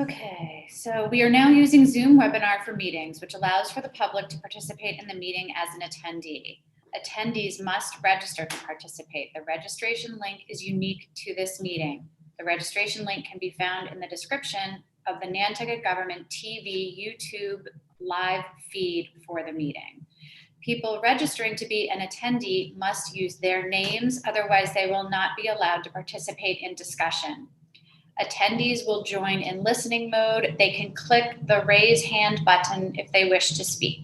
Okay, so we are now using Zoom webinar for meetings, which allows for the public to participate in the meeting as an attendee. Attendees must register to participate. The registration link is unique to this meeting. The registration link can be found in the description of the Nantucket Government TV YouTube live feed for the meeting. People registering to be an attendee must use their names, otherwise they will not be allowed to participate in discussion. Attendees will join in listening mode. They can click the raise hand button if they wish to speak.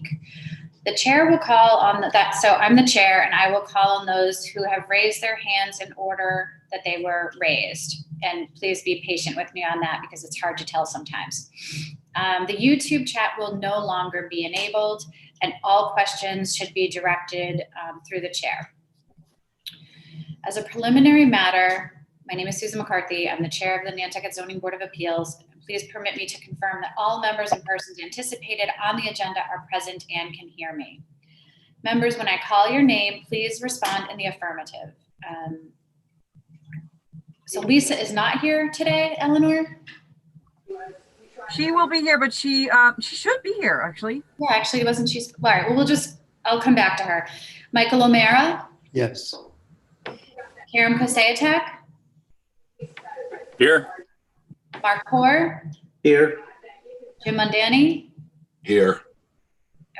The chair will call on that, so I'm the chair and I will call on those who have raised their hands in order that they were raised. And please be patient with me on that because it's hard to tell sometimes. The YouTube chat will no longer be enabled and all questions should be directed through the chair. As a preliminary matter, my name is Susan McCarthy. I'm the chair of the Nantucket Zoning Board of Appeals. Please permit me to confirm that all members and persons anticipated on the agenda are present and can hear me. Members, when I call your name, please respond in the affirmative. So Lisa is not here today, Eleanor? She will be here, but she should be here, actually. Yeah, actually, wasn't she? All right, well, I'll come back to her. Michael O'Mara? Yes. Karam Kosayatek? Here. Mark Hoare? Here. Jim Mondani? Here.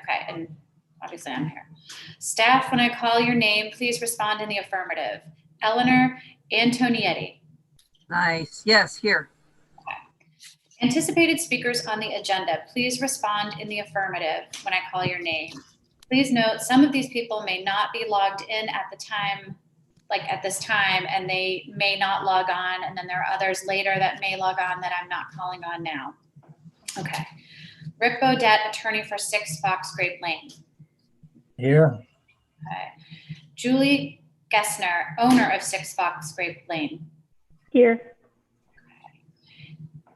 Okay, and obviously I'm here. Staff, when I call your name, please respond in the affirmative. Eleanor Antonietti. Nice. Yes, here. Okay. Anticipated speakers on the agenda, please respond in the affirmative when I call your name. Please note, some of these people may not be logged in at the time, like at this time, and they may not log on, and then there are others later that may log on that I'm not calling on now. Okay. Rick Bodette, attorney for 6 Fox Grape Lane. Here. Okay. Julie Gessner, owner of 6 Fox Grape Lane. Here. Okay.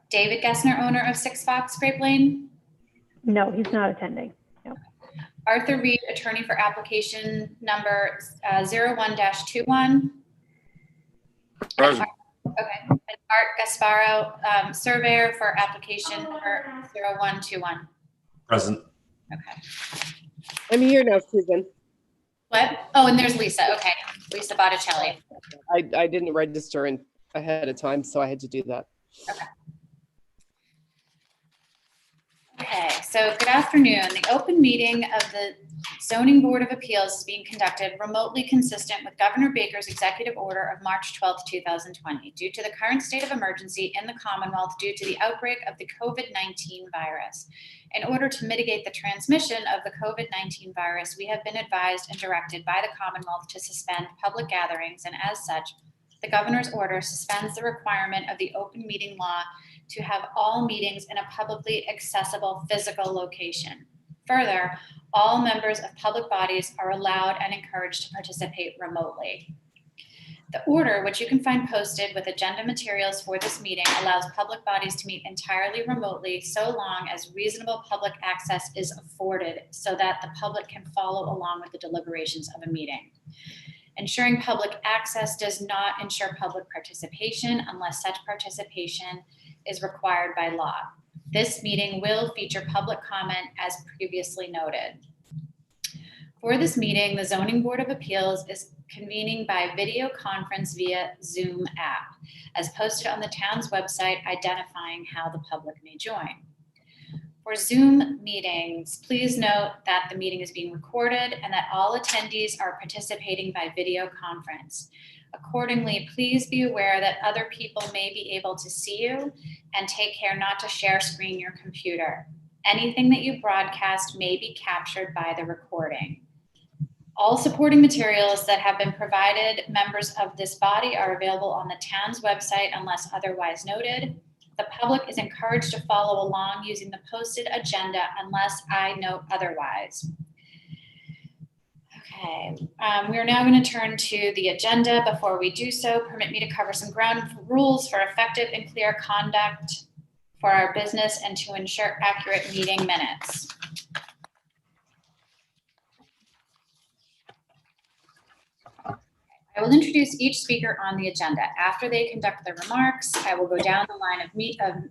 David Gessner, owner of 6 Fox Grape Lane. No, he's not attending. No. Arthur Reed, attorney for application number 01-21. Present. Okay. And Art Gasparo, surveyor for application number 0121. Present. Okay. I'm here now, Susan. What? Oh, and there's Lisa. Okay. Lisa Botticelli. I didn't register ahead of time, so I had to do that. Okay. Okay, so good afternoon. The open meeting of the Zoning Board of Appeals is being conducted remotely consistent with Governor Baker's executive order of March 12, 2020, due to the current state of emergency in the Commonwealth due to the outbreak of the COVID-19 virus. In order to mitigate the transmission of the COVID-19 virus, we have been advised and directed by the Commonwealth to suspend public gatherings, and as such, the governor's order suspends the requirement of the open meeting law to have all meetings in a publicly accessible physical location. Further, all members of public bodies are allowed and encouraged to participate remotely. The order, which you can find posted with agenda materials for this meeting, allows public bodies to meet entirely remotely so long as reasonable public access is afforded so that the public can follow along with the deliberations of a meeting. Ensuring public access does not ensure public participation unless such participation is required by law. This meeting will feature public comment as previously noted. For this meeting, the Zoning Board of Appeals is convening by video conference via Zoom app, as posted on the town's website identifying how the public may join. For Zoom meetings, please note that the meeting is being recorded and that all attendees are participating by video conference. Accordingly, please be aware that other people may be able to see you and take care not to share screen your computer. Anything that you broadcast may be captured by the recording. All supporting materials that have been provided members of this body are available on the town's website unless otherwise noted. The public is encouraged to follow along using the posted agenda unless I note otherwise. Okay, we are now going to turn to the agenda. Before we do so, permit me to cover some ground rules for effective and clear conduct for our business and to ensure accurate meeting minutes. I will introduce each speaker on the agenda. After they conduct their remarks, I will go down the line of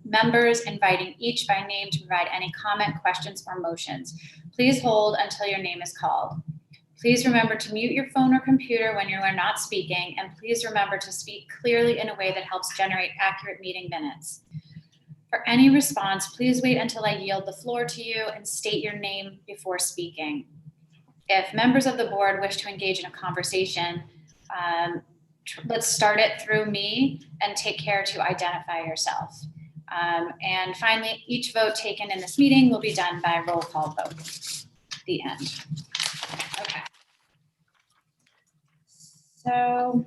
members, inviting each by name to provide any comment, questions, or motions. Please hold until your name is called. Please remember to mute your phone or computer when you are not speaking, and please remember to speak clearly in a way that helps generate accurate meeting minutes. For any response, please wait until I yield the floor to you and state your name before speaking. If members of the board wish to engage in a conversation, let's start it through me and take care to identify yourself. And finally, each vote taken in this meeting will be done by roll call vote. The end. Okay. So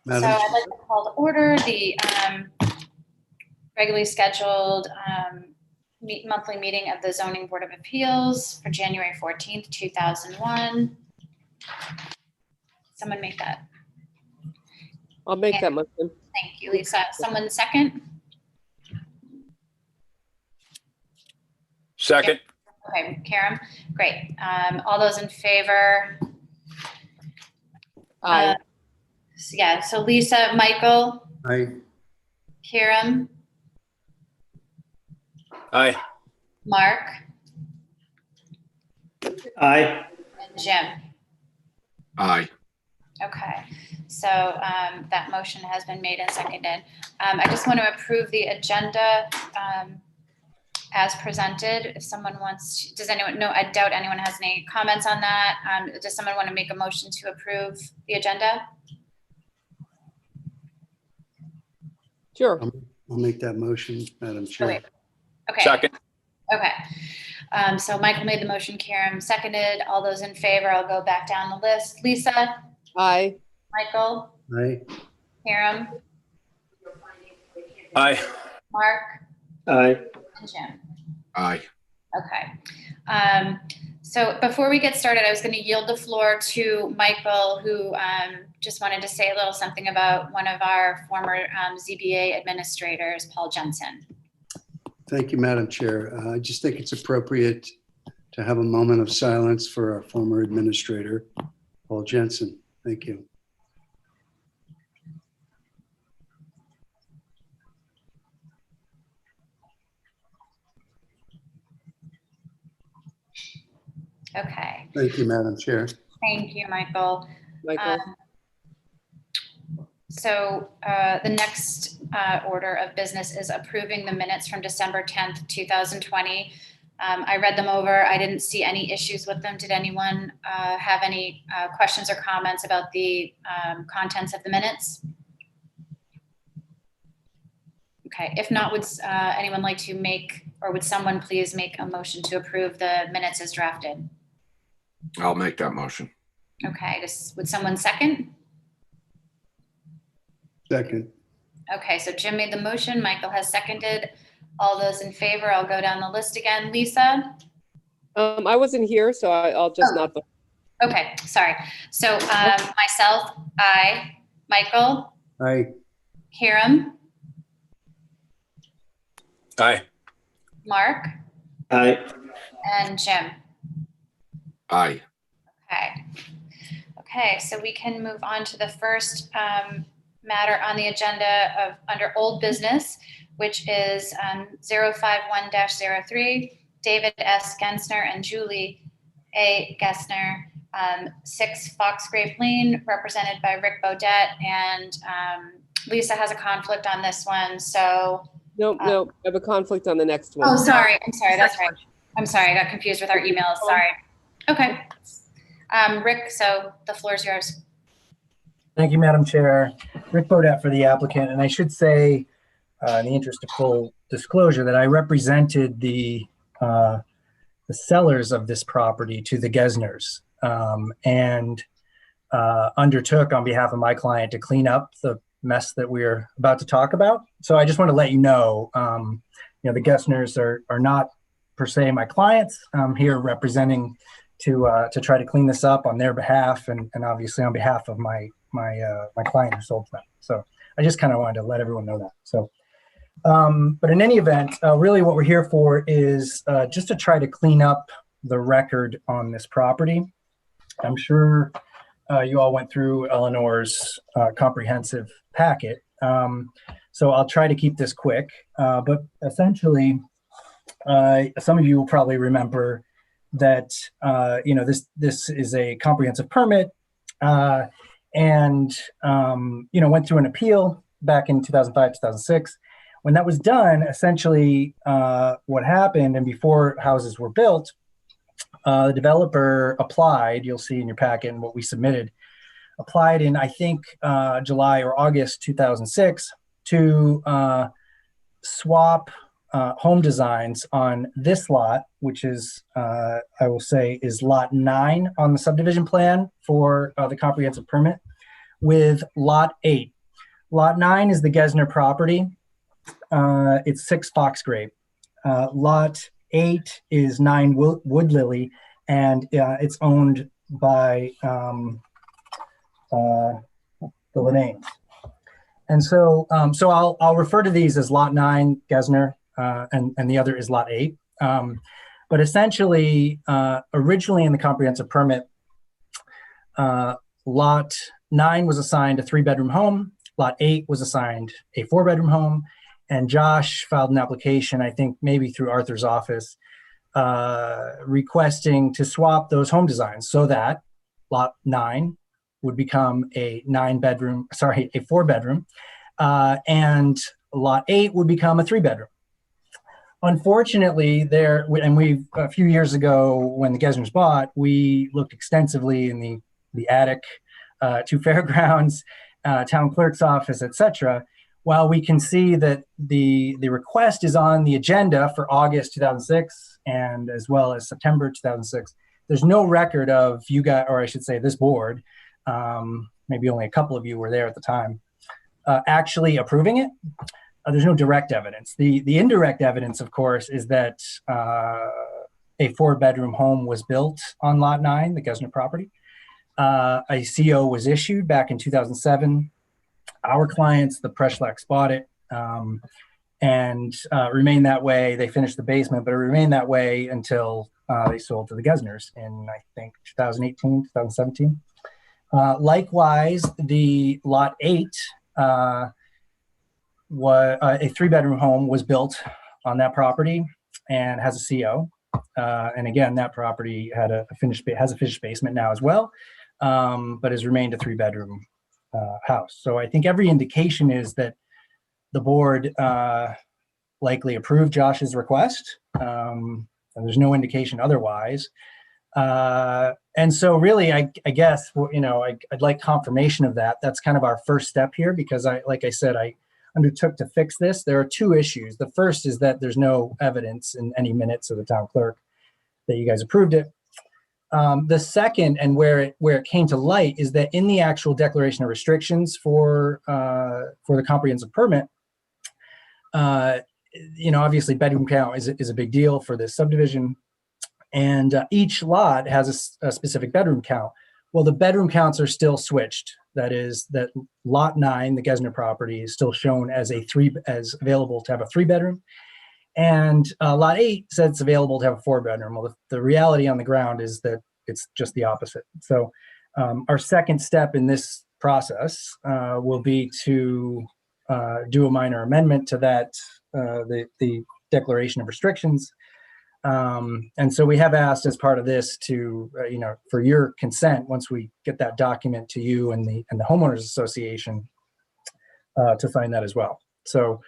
Madam I'd like to call to order the regularly scheduled monthly meeting of the Zoning Board of Appeals for January 14th, 2001. Someone make that. I'll make that motion. Thank you, Lisa. Someone second? Second. Okay, Karen, great. All those in favor? Aye. Yeah, so Lisa, Michael, Aye. Kieran, Aye. Mark, Aye. and Jim. Aye. Okay, so that motion has been made and seconded. I just want to approve the agenda as presented. If someone wants, does anyone, no, I doubt anyone has any comments on that. Does someone want to make a motion to approve the agenda? Sure. I'll make that motion, Madam Chair. Okay. Second. Okay. So Michael made the motion, Karen seconded. All those in favor, I'll go back down the list. Lisa, Aye. Michael, Aye. Karen, Aye. Mark, Aye. and Jim. Aye. Okay. So before we get started, I was going to yield the floor to Michael, who just wanted to say a little something about one of our former ZBA administrators, Paul Jensen. Thank you, Madam Chair. I just think it's appropriate to have a moment of silence for our former administrator, Paul Jensen. Thank you. Okay. Thank you, Madam Chair. Thank you, Michael. Michael. So the next order of business is approving the minutes from December 10th, 2020. I read them over. I didn't see any issues with them. Did anyone have any questions or comments about the contents of the minutes? Okay, if not, would anyone like to make, or would someone please make a motion to approve the minutes as drafted? I'll make that motion. Okay, would someone second? Second. Okay, so Jim made the motion, Michael has seconded. All those in favor, I'll go down the list again. Lisa? I wasn't here, so I'll just not vote. Okay, sorry. So myself, aye. Michael? Aye. Hiram? Aye. Mark? Aye. And Jim? Aye. Okay. Okay, so we can move on to the first matter on the agenda of under old business, which is 051-03, David S. Gensner and Julie A. Gessner, 6 Foxgrave Lane, represented by Rick Bodette. And Lisa has a conflict on this one, so. Nope, I have a conflict on the next one. Oh, sorry, I'm sorry, that's right. I'm sorry, I got confused with our emails, sorry. Okay. Rick, so the floor is yours. Thank you, Madam Chair. Rick Bodette for the applicant. And I should say, in the interest of full disclosure, that I represented the sellers of this property to the Gesners and undertook on behalf of my client to clean up the mess that we're about to talk about. So I just want to let you know, the Gesners are not per se my clients. I'm here representing to try to clean this up on their behalf and obviously on behalf of my client who sold to them. So I just kind of wanted to let everyone know that. So, but in any event, really what we're here for is just to try to clean up the record on this property. I'm sure you all went through Eleanor's comprehensive packet. So I'll try to keep this quick, but essentially, some of you will probably remember that this is a comprehensive permit, and went through an appeal back in 2005, 2006. When that was done, essentially, what happened, and before houses were built, the developer applied. You'll see in your packet and what we submitted. Applied in, I think, July or August 2006 to swap home designs on this lot, which is, I will say, is lot 9 on the subdivision plan for the comprehensive permit, with lot 8. Lot 9 is the Gesner property. It's 6 Foxgrape. Lot 8 is 9 Wood Lily, and it's owned by the Linanes. And so I'll refer to these as lot 9 Gesner, and the other is lot 8. But essentially, originally in the comprehensive permit, lot 9 was assigned a 3-bedroom home. Lot 8 was assigned a 4-bedroom home. And Josh filed an application, I think maybe through Arthur's office, requesting to swap those home designs so that lot 9 would become a 4-bedroom, and lot 8 would become a 3-bedroom. Unfortunately, a few years ago when the Gesners bought, we looked extensively in the attic, 2 fairgrounds, town clerk's office, etc. While we can see that the request is on the agenda for August 2006 and as well as September 2006, there's no record of you guys, or I should say this board, maybe only a couple of you were there at the time, actually approving it. There's no direct evidence. The indirect evidence, of course, is that a 4-bedroom home was built on lot 9, the Gesner property. A CO was issued back in 2007. Our clients, the Preschlacks, bought it and remained that way. They finished the basement, but it remained that way until they sold to the Gesners in, I think, 2018, 2017. Likewise, the lot 8, was a 3-bedroom home was built on that property and has a CO. And again, that property has a finished basement now as well, but has remained a 3-bedroom house. So I think every indication is that the board likely approved Josh's request, and there's no indication otherwise. And so really, I guess, I'd like confirmation of that. That's kind of our first step here, because like I said, I undertook to fix this. There are 2 issues. The first is that there's no evidence in any minutes of the town clerk that you guys approved it. The second, and where it came to light, is that in the actual declaration of restrictions for the comprehensive permit, obviously bedroom count is a big deal for this subdivision, and each lot has a specific bedroom count. Well, the bedroom counts are still switched. That is, that lot 9, the Gesner property, is still shown as as available to have a 3-bedroom. And lot 8 says it's available to have a 4-bedroom. Well, the reality on the ground is that it's just the opposite. So our second step in this process will be to do a minor amendment to that, the declaration of restrictions. And so we have asked as part of this to, for your consent, once we get that document to you and the homeowners association, to sign that as well. So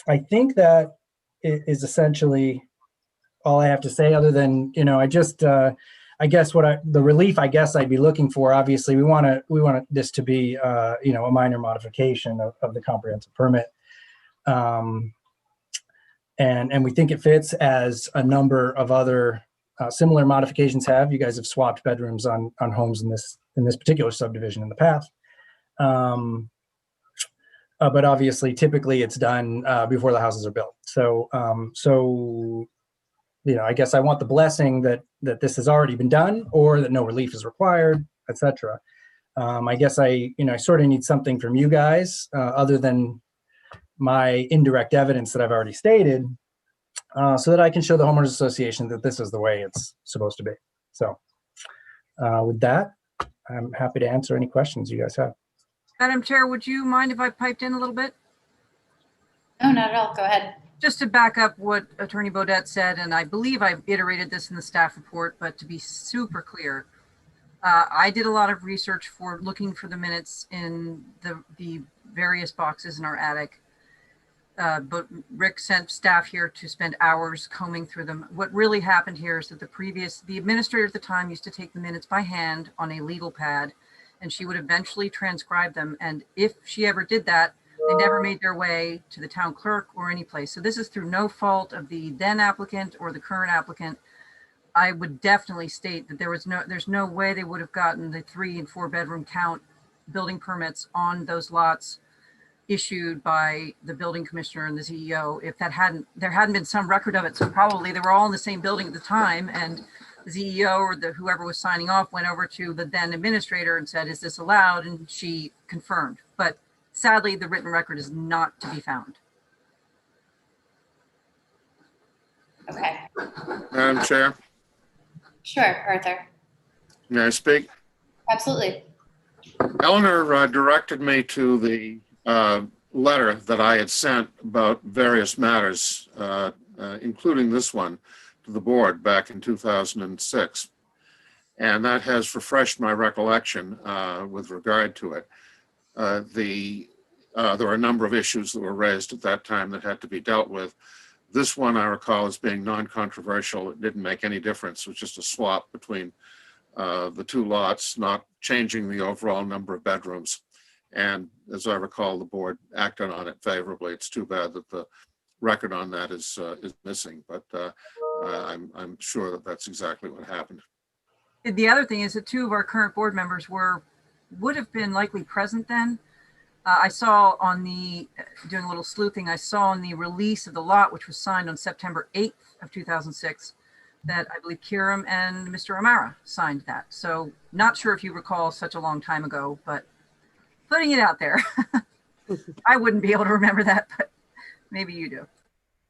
I think that is essentially all I have to say, other than, I guess the relief I guess I'd be looking for, obviously we want this to be, a minor modification of the comprehensive permit. And we think it fits, as a number of other similar modifications have. You guys have swapped bedrooms on homes in this particular subdivision in the past. But obviously, typically it's done before the houses are built. So, I guess I want the blessing that this has already been done, or that no relief is required, etc. I guess I sort of need something from you guys, other than my indirect evidence that I've already stated, so that I can show the homeowners association that this is the way it's supposed to be. So with that, I'm happy to answer any questions you guys have. Madam Chair, would you mind if I piped in a little bit? No, not at all. Go ahead. Just to back up what Attorney Bodette said, and I believe I iterated this in the staff report, but to be super clear, I did a lot of research for looking for the minutes in the various boxes in our attic. But Rick sent staff here to spend hours combing through them. What really happened here is that the administrator at the time used to take the minutes by hand on a legal pad, and she would eventually transcribe them. And if she ever did that, they never made their way to the town clerk or any place. So this is through no fault of the then applicant or the current applicant. I would definitely state that there's no way they would have gotten the 3 and 4 bedroom count building permits on those lots issued by the building commissioner and the CEO if there hadn't been some record of it. So probably they were all in the same building at the time, and the CEO or whoever was signing off went over to the then administrator and said, is this allowed? And she confirmed. But sadly, the written record is not to be found. Okay. Madam Chair, Sure, Arthur. may I speak? Absolutely. Eleanor directed me to the letter that I had sent about various matters, including this one, to the board back in 2006. And that has refreshed my recollection with regard to it. There were a number of issues that were raised at that time that had to be dealt with. This one I recall as being non-controversial. It didn't make any difference. It was just a swap between the 2 lots, not changing the overall number of bedrooms. And as I recall, the board acted on it favorably. It's too bad that the record on that is missing, but I'm sure that that's exactly what happened. The other thing is that 2 of our current board members would have been likely present then. I saw on doing a little sleuthing, I saw on the release of the lot, which was signed on September 8th of 2006, that I believe Kiram and Mr. Amara signed that. So not sure if you recall such a long time ago, but putting it out there. I wouldn't be able to remember that, but maybe you do.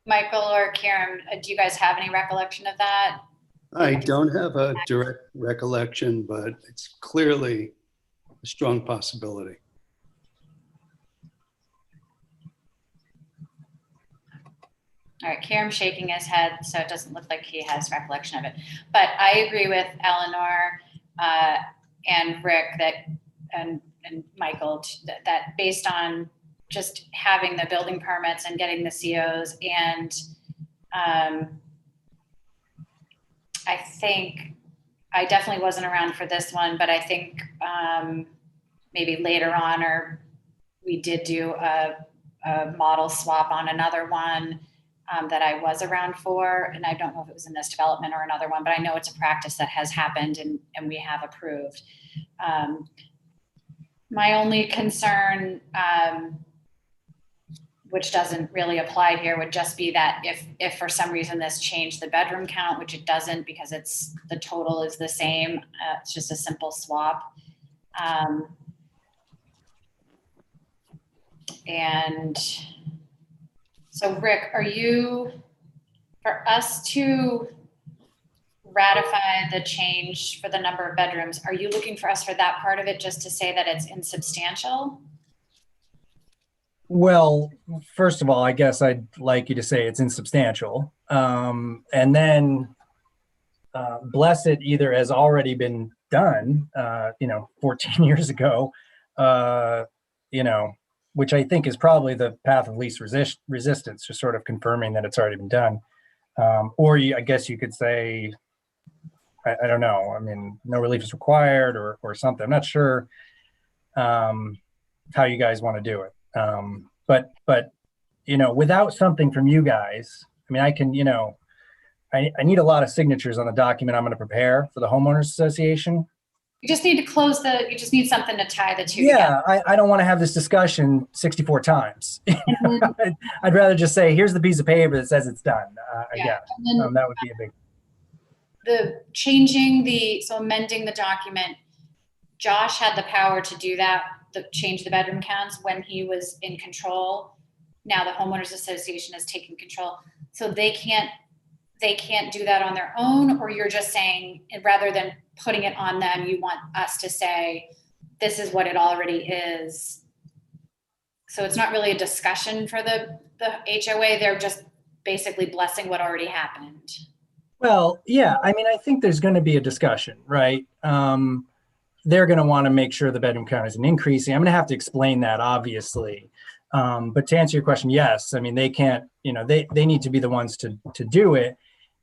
Michael or Karen, do you guys have any recollection of that? I don't have a direct recollection, but it's clearly a strong possibility. All right, Karam's shaking his head, so it doesn't look like he has recollection of it. But I agree with Eleanor and Rick and Michael that based on just having the building permits and getting the COs, and I think I definitely wasn't around for this one, but I think maybe later on, or we did do a model swap on another one that I was around for, and I don't know if it was in this development or another one, but I know it's a practice that has happened and we have approved. My only concern, which doesn't really apply here, would just be that if for some reason this changed the bedroom count, which it doesn't because the total is the same, it's just a simple swap. And so Rick, are you, for us to ratify the change for the number of bedrooms, are you looking for us for that part of it just to say that it's insubstantial? Well, first of all, I guess I'd like you to say it's insubstantial. And then bless it either has already been done, 14 years ago, which I think is probably the path of least resistance, just sort of confirming that it's already been done. Or I guess you could say, I don't know. I mean, no relief is required or something. I'm not sure how you guys want to do it. But without something from you guys, I mean, I can, I need a lot of signatures on the document I'm going to prepare for the homeowners association. You just need to you just need something to tie the two Yeah, together. I don't want to have this discussion 64 times. I'd rather just say, here's the piece of paper that says it's done. I guess that would be a big. Amending the document, Josh had the power to do that, change the bedroom counts when he was in control. Now the homeowners association has taken control. So they can't do that on their own, or you're just saying, rather than putting it on them, you want us to say, this is what it already is. So it's not really a discussion for the HOA. They're just basically blessing what already happened. Well, yeah, I mean, I think there's going to be a discussion, right? They're going to want to make sure the bedroom count isn't increasing. I'm going to have to explain that, obviously. But to answer your question, yes. I mean, they can't, they need to be the ones to do it.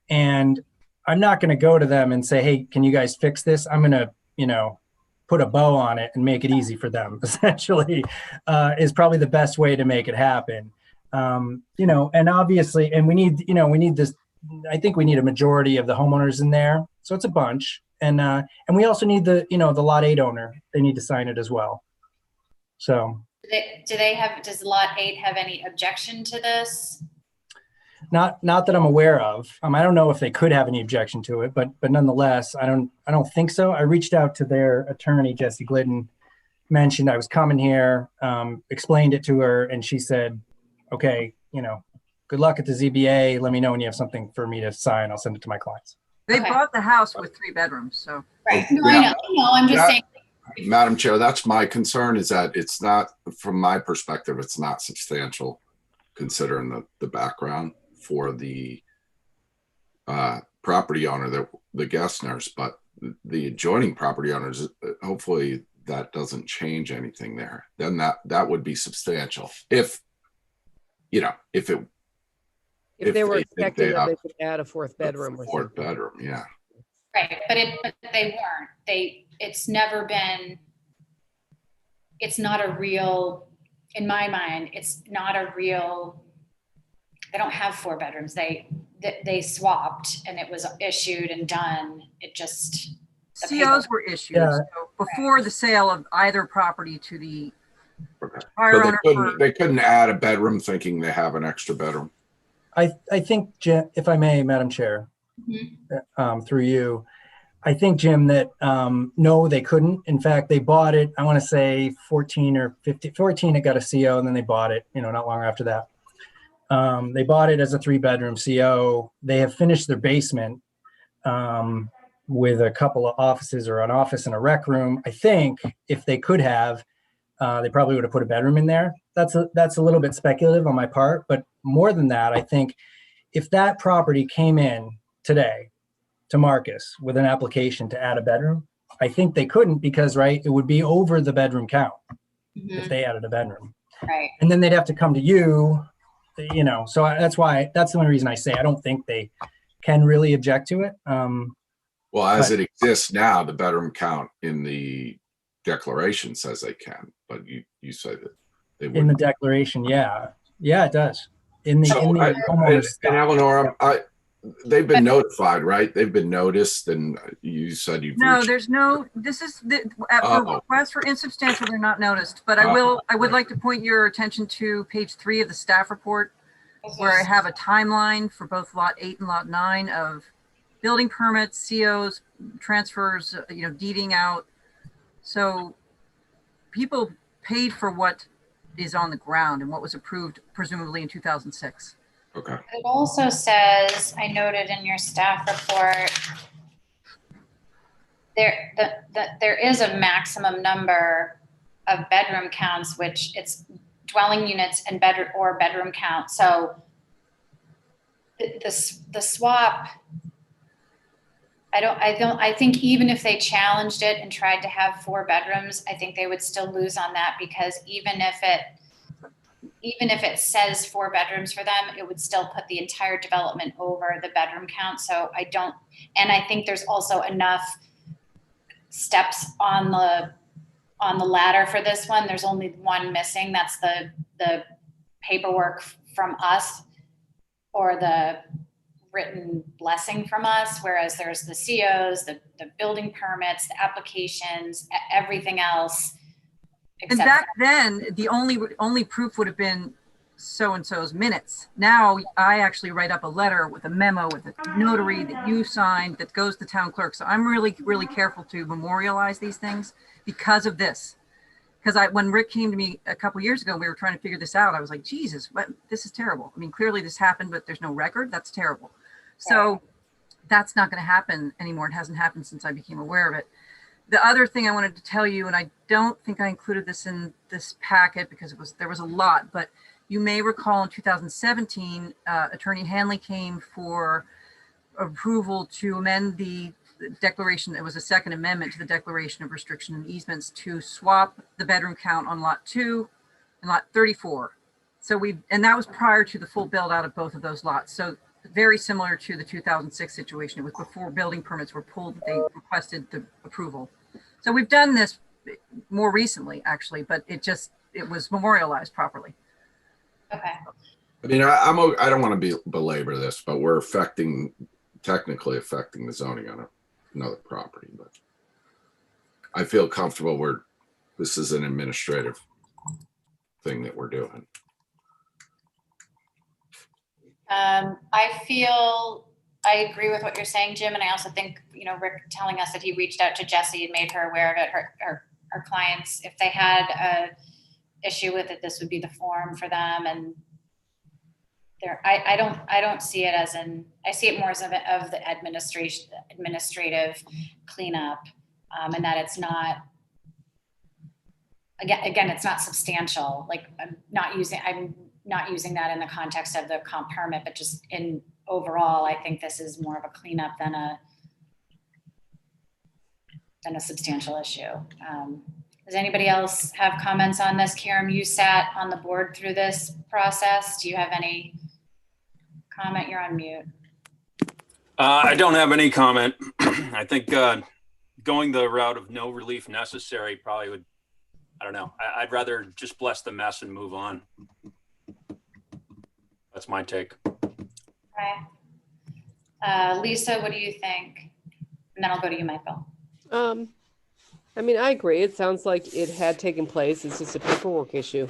And I'm not going to go to them and say, hey, can you guys fix this? I'm going to, put a bow on it and make it easy for them, essentially, is probably the best way to make it happen. And obviously, and we need this, I think we need a majority of the homeowners in there. So it's a bunch. And we also need the lot 8 owner. They need to sign it as well. So Does lot 8 have any objection to this? not that I'm aware of. I don't know if they could have any objection to it, but nonetheless, I don't think so. I reached out to their attorney, Jesse Glidden, mentioned I was coming here, explained it to her, and she said, okay, good luck at the ZBA. Let me know when you have something for me to sign. I'll send it to my clients. They Okay. bought the house with 3 bedrooms, so. Right. No, I know. I'm just saying. Madam Chair, that's my concern, is that it's not, from my perspective, it's not substantial considering the background for the property owner, the guest nurse, but the adjoining property owners, hopefully that doesn't change anything there. Then that would be substantial. If they If they were think expecting they that have they could add a 4th bedroom or fourth something. bedroom, yeah. Right, but they weren't. It's never been. It's not a real, in my mind, it's not a real. They don't have 4 bedrooms. They swapped, and it was issued and done. It just. COs were issued so before the sale of either property to the Okay. prior So owner. they couldn't add a bedroom thinking they have an extra bedroom. I think, Jim, if I may, Madam Chair, through you, I think, Jim, that no, they couldn't. In fact, they bought it, I want to say 14 or 15, 14, it got a CO, and then they bought it, not long after that. They bought it as a 3-bedroom CO. They have finished their basement with a couple of offices, or an office and a rec room. I think if they could have, they probably would have put a bedroom in there. That's a little bit speculative on my part, but more than that, I think if that property came in today to Marcus with an application to add a bedroom, I think they couldn't, because it would be over the bedroom count if they added a bedroom. Right. And then they'd have to come to you, so that's the only reason I say I don't think they can really object to it. Well, as it exists now, the bedroom count in the declaration says they can, but you say that they wouldn't. In the declaration, yeah, it does. In the homeowners and Eleanor, they've been notified, right? They've been noticed, and you said you've No, reached. there's no. This is for requests for insubstantial. They're not noticed, but I would like to point your attention to page 3 of the staff report, where I have a timeline for both lot 8 and lot 9 of building permits, COs, transfers, deeding out. So people paid for what is on the ground and what was approved presumably in 2006. Okay. It also says, I noted in your staff report, there is a maximum number of bedroom counts, which it's dwelling units and bedroom count. So the swap, I think even if they challenged it and tried to have 4 bedrooms, I think they would still lose on that, because even if it says 4 bedrooms for them, it would still put the entire development over the bedroom count. So and I think there's also enough steps on the ladder for this one. There's only one missing. That's the paperwork from us, or the written blessing from us, whereas there's the COs, the building permits, the applications, everything else. And back then, the only proof would have been so-and-so's minutes. Now I actually write up a letter with a memo with a notary that you signed that goes to town clerk. So I'm really, really careful to memorialize these things because of this. Because when Rick came to me a couple years ago, we were trying to figure this out. I was like, Jesus, this is terrible. I mean, clearly this happened, but there's no record. That's terrible. So that's not going to happen anymore. It hasn't happened since I became aware of it. The other thing I wanted to tell you, and I don't think I included this in this packet because there was a lot, but you may recall in 2017, Attorney Hanley came for approval to amend the declaration. It was a second amendment to the Declaration of Restriction and Easements to swap the bedroom count on lot 2 and lot 34. So and that was prior to the full build out of both of those lots. So very similar to the 2006 situation. It was before building permits were pulled, they requested the approval. So we've done this more recently actually, but it was memorialized properly. Okay. I mean, I don't want to belabor this, but we're technically affecting the zoning on another property, but I feel comfortable this is an administrative thing that we're doing. I agree with what you're saying, Jim, and I also think, Rick telling us that he reached out to Jessie and made her aware of it. Her clients, if they had a issue with it, this would be the forum for them. And I don't see it I see it more as of the administrative cleanup, and that it's not. Again, it's not substantial. Like I'm not using that in the context of the comp permit, but just in overall, I think this is more of a cleanup than a substantial issue. Does anybody else have comments on this? Karen, you sat on the board through this process. Do you have any comment? You're on mute. I don't have any comment. I think going the route of no relief necessary probably would, I don't know. I'd rather just bless the mess and move on. That's my take. Okay. Lisa, what do you think? And then I'll go to you, Michael. I mean, I agree. It sounds like it had taken place. It's just a paperwork issue.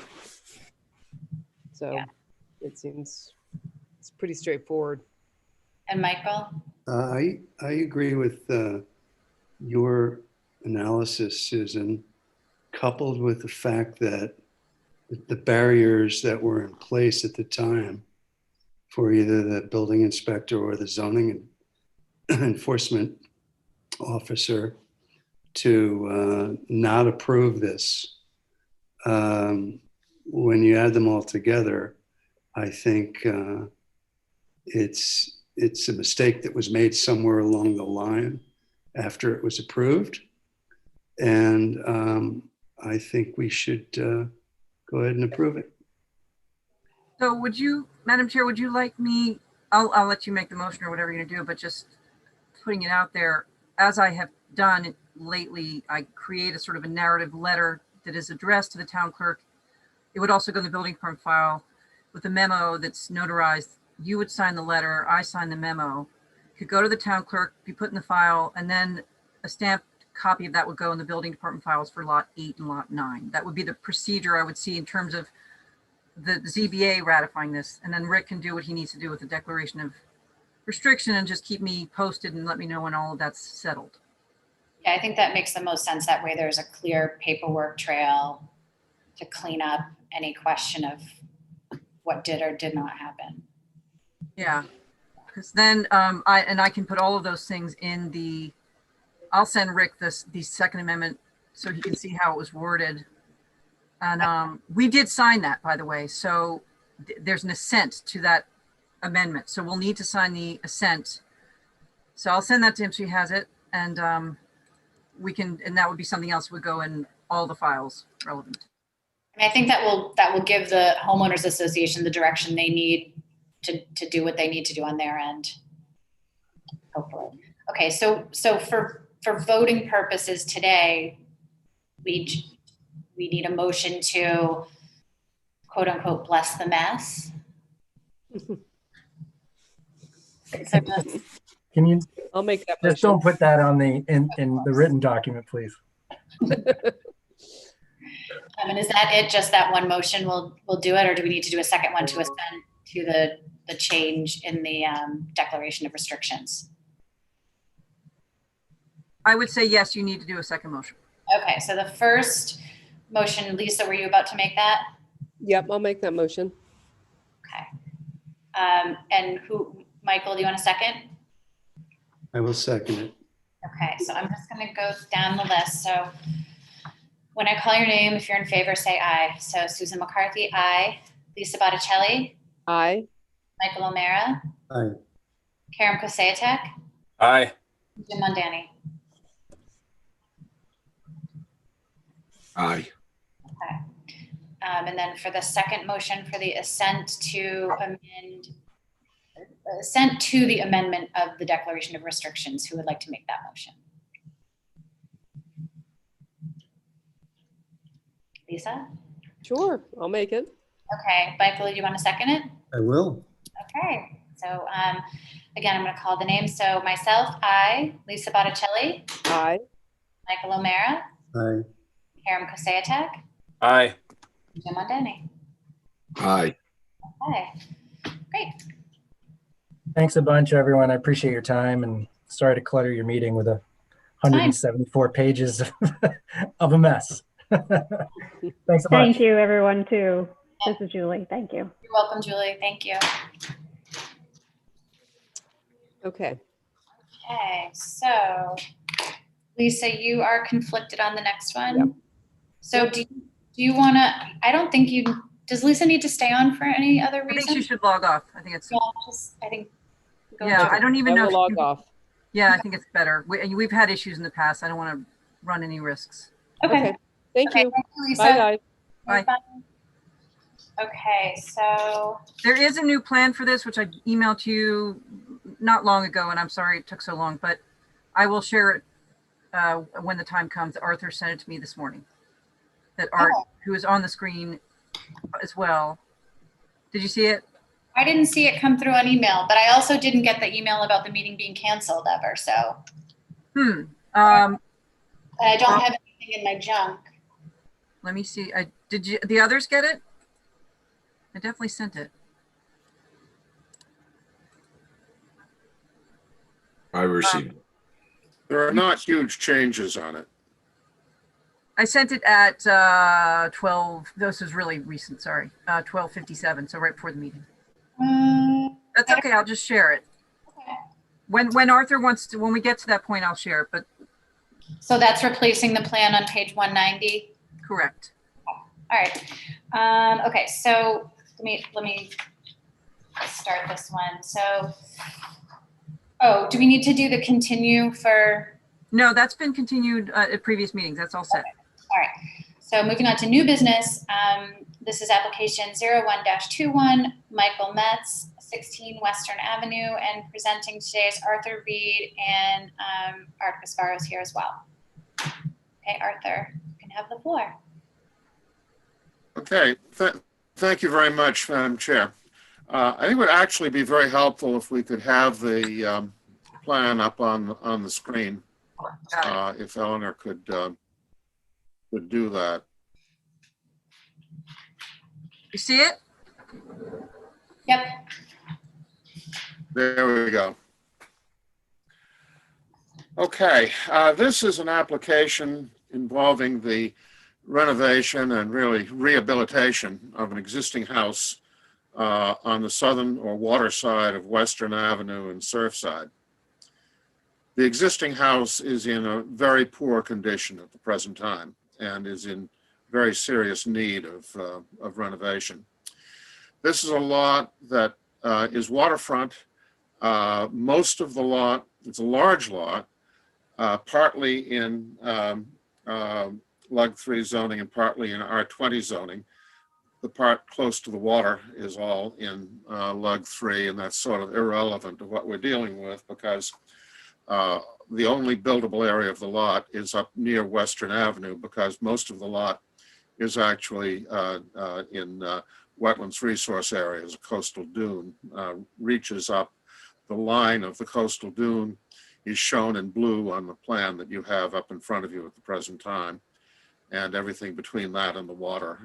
So Yeah. It seems it's pretty straightforward. And Michael? I agree with your analysis, Susan, coupled with the fact that the barriers that were in place at the time for either the building inspector or the zoning enforcement officer to not approve this. When you add them all together, I think it's a mistake that was made somewhere along the line after it was approved. And I think we should go ahead and approve it. So would you, Madam Chair, would you like me, I'll let you make the motion or whatever you're gonna do, but just putting it out there, as I have done lately, I create a sort of a narrative letter that is addressed to the town clerk. It would also go in the building permit file with a memo that's notarized. You would sign the letter, I sign the memo. It could go to the town clerk, be put in the file, and then a stamped copy of that would go in the building department files for lot 8 and lot 9. That would be the procedure I would see in terms of the ZBA ratifying this. And then Rick can do what he needs to do with the declaration of restriction and just keep me posted and let me know when all of that's settled. Yeah, I think that makes the most sense. That way there's a clear paperwork trail to clean up any question of what did or did not happen. Yeah, because then I can put all of those things in I'll send Rick the second amendment so he can see how it was worded. And we did sign that, by the way. So there's an assent to that amendment. So we'll need to sign the assent. So I'll send that to him so he has it. And and that would be something else would go in all the files relevant. And I think that will give the homeowners association the direction they need to do what they need to do on their end. Hopefully. Okay, so for voting purposes today, we need a motion to quote unquote bless the mess. So Can you I'll make that just motion. don't put that on in the written document, please? and is that it? Just that one motion will do it, or do we need to do a second one to assent to the change in the declaration of restrictions? I would say yes, you need to do a second motion. Okay, so the first motion. Lisa, were you about to make that? Yep, I'll make that motion. Okay. And Michael, do you want a second? I will second it. Okay, so I'm just gonna go down the list. So when I call your name, if you're in favor, say aye. So Susan McCarthy, aye. Lisa Botticelli, Aye. Michael O'Meara, Aye. Karen Kosayatek, Aye. Jim Mondani. Aye. Okay. And then for the second motion for the assent to the amendment of the declaration of restrictions, who would like to make that motion? Lisa? Sure, I'll make it. Okay, Michael, do you want to second it? I will. Okay, so again, I'm going to call the names. So myself, aye. Lisa Botticelli, Aye. Michael O'Meara, Aye. Karen Kosayatek, Aye. Jim Mondani. Aye. Okay, great. Thanks a bunch, everyone. I appreciate your time, and sorry to clutter your meeting with 174 pages of a mess. Thanks a bunch. Thank you, everyone, too. This is Julie. Thank you. You're welcome, Julie. Thank you. Okay. Okay, so Lisa, you are conflicted on the next one. Yep. So do you want to, I don't think does Lisa need to stay on for any other I reason? think she should log off. I think it's, I think. yeah, I don't even I know. will if log you- off. Yeah, I think it's better. We've had issues in the past. I don't want to run any risks. Okay. Thank Okay, you. thank you, Lisa. Bye, guys. Bye. Okay, so, There is a new plan for this, which I emailed to you not long ago, and I'm sorry it took so long, but I will share it when the time comes. Arthur sent it to me this morning. That Art, who is on the screen as well. Did you see it? I didn't see it come through on email, but I also didn't get the email about the meeting being canceled ever, so. And I don't have anything in my junk. Let me see. Did the others get it? I definitely sent it. I received. There are not huge changes on it. I sent it at 12. This is really recent. Sorry, 12:57. So right before the meeting. That's okay. I'll just share it. Okay. When Arthur wants to, when we get to that point, I'll share it. But So that's replacing the plan on page 190. correct. All right. Okay, so let me start this one. So, do we need to do the continue for? No, that's been continued at previous meetings. That's all set. All right. So moving on to new business. This is application 01-21, Michael Metz, 16 Western Avenue, and presenting today is Arthur Reed, and Art Gasparo is here as well. Okay, Arthur, you can have the floor. Okay, thank you very much, Madam Chair. I think it would actually be very helpful if we could have the plan up on the screen. If Eleanor could do that. You see it? Yep. There we go. Okay, this is an application involving the renovation and really rehabilitation of an existing house on the southern or water side of Western Avenue in Surfside. The existing house is in a very poor condition at the present time and is in very serious need of renovation. This is a lot that is waterfront. Most of the lot, it's a large lot, partly in Lug 3 zoning and partly in R20 zoning. The part close to the water is all in Lug 3, and that's sort of irrelevant to what we're dealing with because the only buildable area of the lot is up near Western Avenue because most of the lot is actually in wetlands resource areas. A coastal dune reaches up. The line of the coastal dune is shown in blue on the plan that you have up in front of you at the present time. And everything between that and the water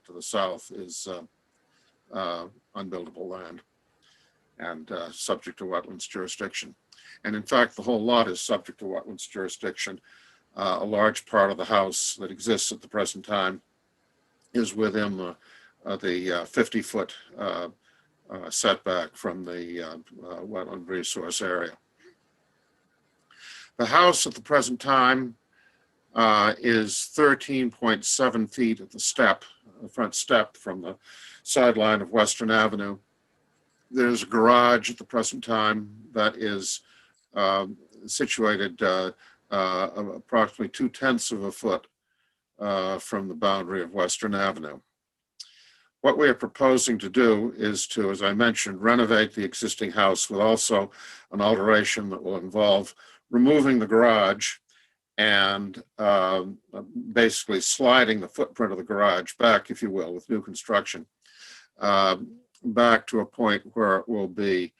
to the south is unbuildable land and subject to wetlands jurisdiction. And in fact, the whole lot is subject to wetlands jurisdiction. a large part of the house that exists at the present time is within the 50-foot setback from the wetland resource area. The house at the present time is 13.7 feet at the front step from the sideline of Western Avenue. There's a garage at the present time that is situated approximately 2/10 of a foot from the boundary of Western Avenue. What we are proposing to do is to, as I mentioned, renovate the existing house with also an alteration that will involve removing the garage and basically sliding the footprint of the garage back, if you will, with new construction, back to a point where it will be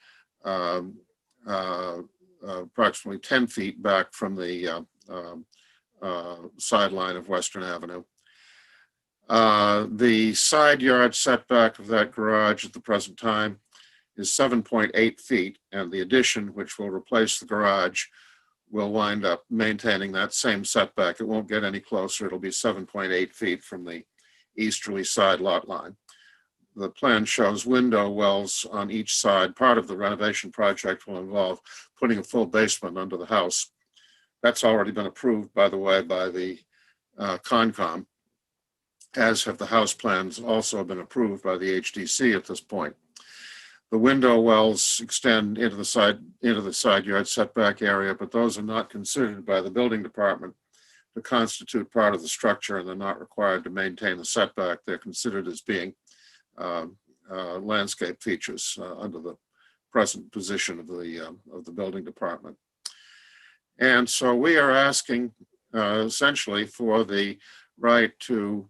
approximately 10 feet back from the sideline of Western Avenue. The side yard setback of that garage at the present time is 7.8 feet, and the addition, which will replace the garage, will wind up maintaining that same setback. It won't get any closer. It'll be 7.8 feet from the easterly side lot line. The plan shows window wells on each side. Part of the renovation project will involve putting a full basement under the house. That's already been approved, by the way, by the Concom, as have the house plans also been approved by the HDC at this point. The window wells extend into the side yard setback area, but those are not considered by the building department to constitute part of the structure, and they're not required to maintain the setback. They're considered as being landscape features under the present position of the building department. And so we are asking essentially for the right to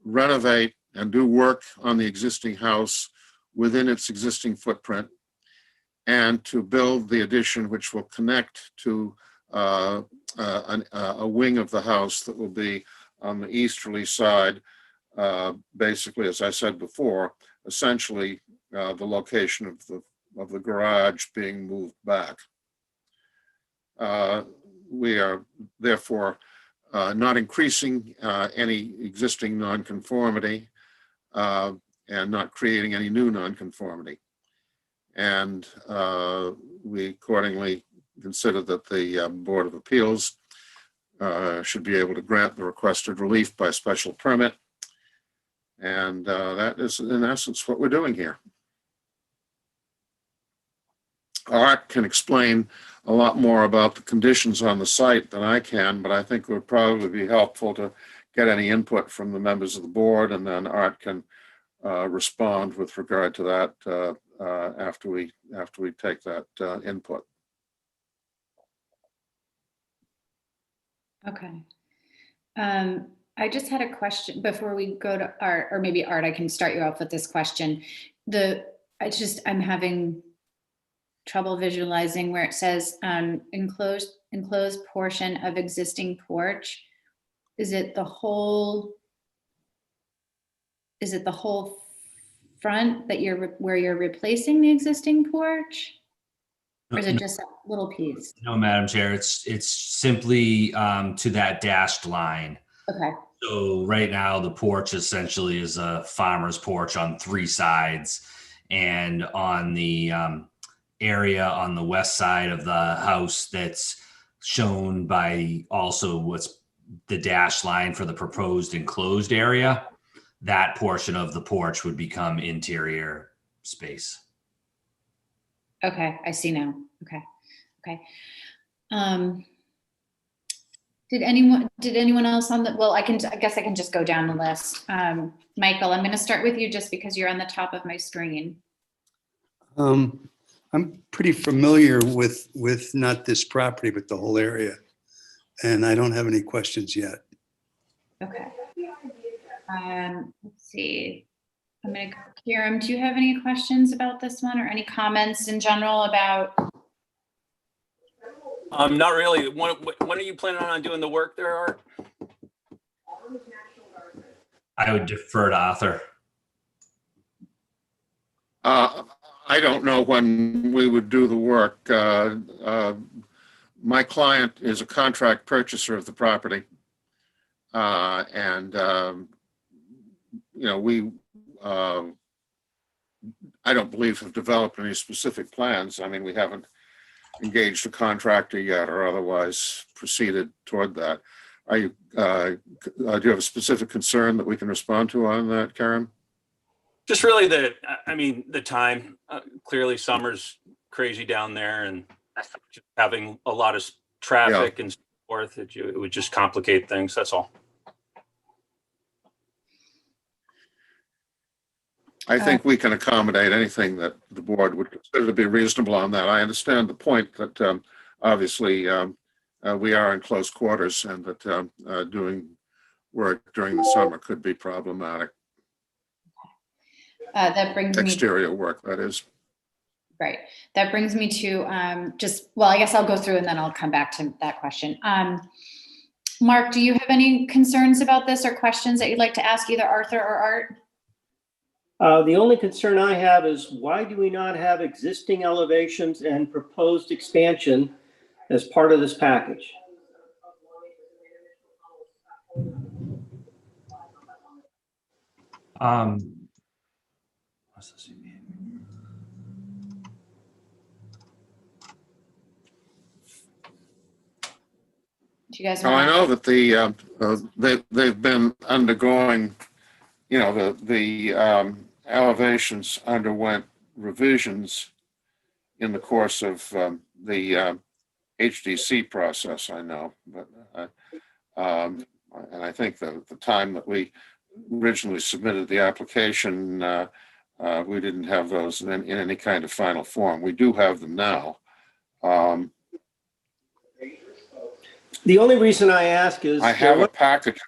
renovate and do work on the existing house within its existing footprint, and to build the addition which will connect to a wing of the house that will be on the easterly side, basically, as I said before, essentially the location of the garage being moved back. We are therefore not increasing any existing nonconformity and not creating any new nonconformity. And we accordingly consider that the Board of Appeals should be able to grant the requested relief by special permit. And that is, in essence, what we're doing here. Art can explain a lot more about the conditions on the site than I can, but I think it would probably be helpful to get any input from the members of the board, and then Art can respond with regard to that after we take that input. Okay. I just had a question before we go to Art, or maybe Art, I can start you off with this question. I'm having trouble visualizing where it says enclosed portion of existing porch. Is it the whole front that where you're replacing the existing porch? Or is it just a little piece? No, Madam Chair, it's simply to that dashed line. Okay. So right now the porch essentially is a farmer's porch on 3 sides, and on the area on the west side of the house that's shown by also what's the dash line for the proposed enclosed area, that portion of the porch would become interior space. Okay, I see now. Okay. Did anyone else on the, well, I guess I can just go down the list. Michael, I'm going to start with you just because you're on the top of my screen. I'm pretty familiar with not this property, but the whole area. And I don't have any questions yet. Okay. Let's see. I'm going to go, Kiram, do you have any questions about this one or any comments in general about? Not really. When are you planning on doing the work there, Art? I would defer to Arthur. I don't know when we would do the work. My client is a contract purchaser of the property. We, I don't believe have developed any specific plans. I mean, we haven't engaged a contractor yet or otherwise proceeded toward that. Are you, do you have a specific concern that we can respond to on that, Karen? Just really the time. Clearly summer's crazy down there, and just having a lot of traffic and so forth, it would just complicate things. That's all. I think we can accommodate anything that the board would consider to be reasonable on that. I understand the point that obviously we are in close quarters and that doing work during the summer could be problematic. That brings me exterior work, that is. Right. That brings me to I guess I'll go through and then I'll come back to that question. Mark, do you have any concerns about this or questions that you'd like to ask either Arthur or Art? The only concern I have is why do we not have existing elevations and proposed expansion as part of this package? Do you guys Well, I know that they've been undergoing, the elevations underwent revisions in the course of the HDC process, I know, but and I think that at the time that we originally submitted the application, we didn't have those in any kind of final form. We do have them now. The only reason I ask is I have a package.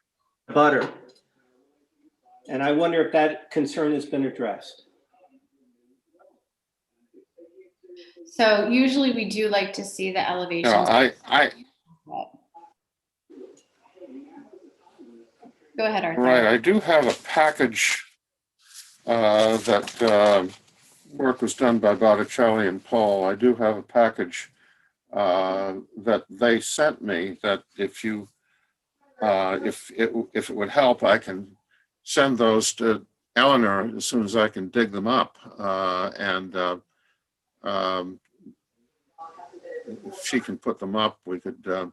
Butter. And I wonder if that concern has been addressed. So usually we do like to see the elevations. No, Go ahead, Arthur. Right, I do have a package that work was done by Botticelli and Paul. I do have a package that they sent me that if it would help, I can send those to Eleanor as soon as I can dig them up. If she can put them up, we could. Do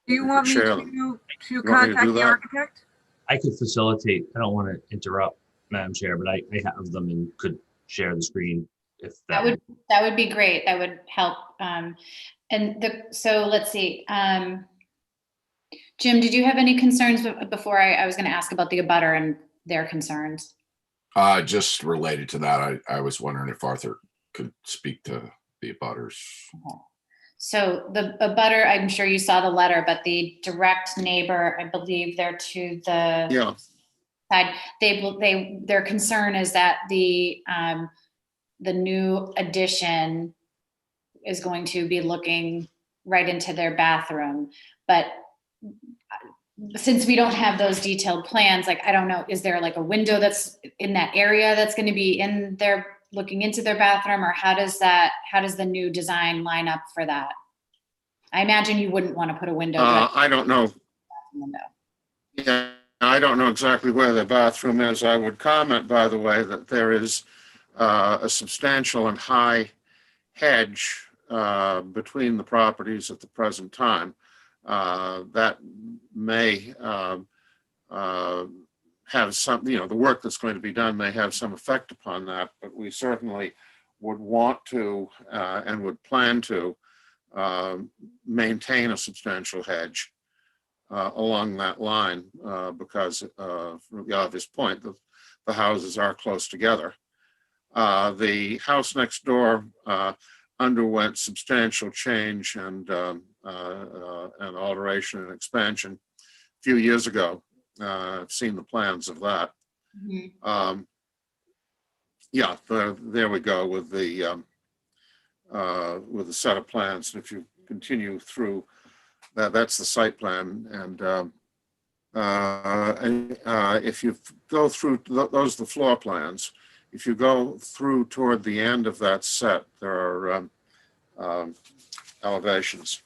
you want me to contact the architect? I could facilitate. I don't want to interrupt, Madam Chair, but I have them and could share the screen if that would be great. That would help. So let's see. Jim, did you have any concerns before I was going to ask about the abutter and their concerns? Just related to that, I was wondering if Arthur could speak to the abutters. Okay. So the abutter, I'm sure you saw the letter, but the direct neighbor, I believe they're to the side. Their concern is that the new addition is going to be looking right into their bathroom, but since we don't have those detailed plans, like, I don't know, is there like a window that's in that area that's going to be in there looking into their bathroom, or how does the new design line up for that? I imagine you wouldn't want to put a window. I don't know. Yeah, I don't know exactly where the bathroom is. I would comment, by the way, that there is a substantial and high hedge between the properties at the present time. That may have some, the work that's going to be done may have some effect upon that, but we certainly would want to and would plan to maintain a substantial hedge along that line because from the obvious point, the houses are close together. The house next door underwent substantial change and alteration and expansion a few years ago. I've seen the plans of that. Mm-hmm. There we go with the set of plans. And if you continue through that, that's the site plan. And if you go through, those are the floor plans. If you go through toward the end of that set, there are elevations.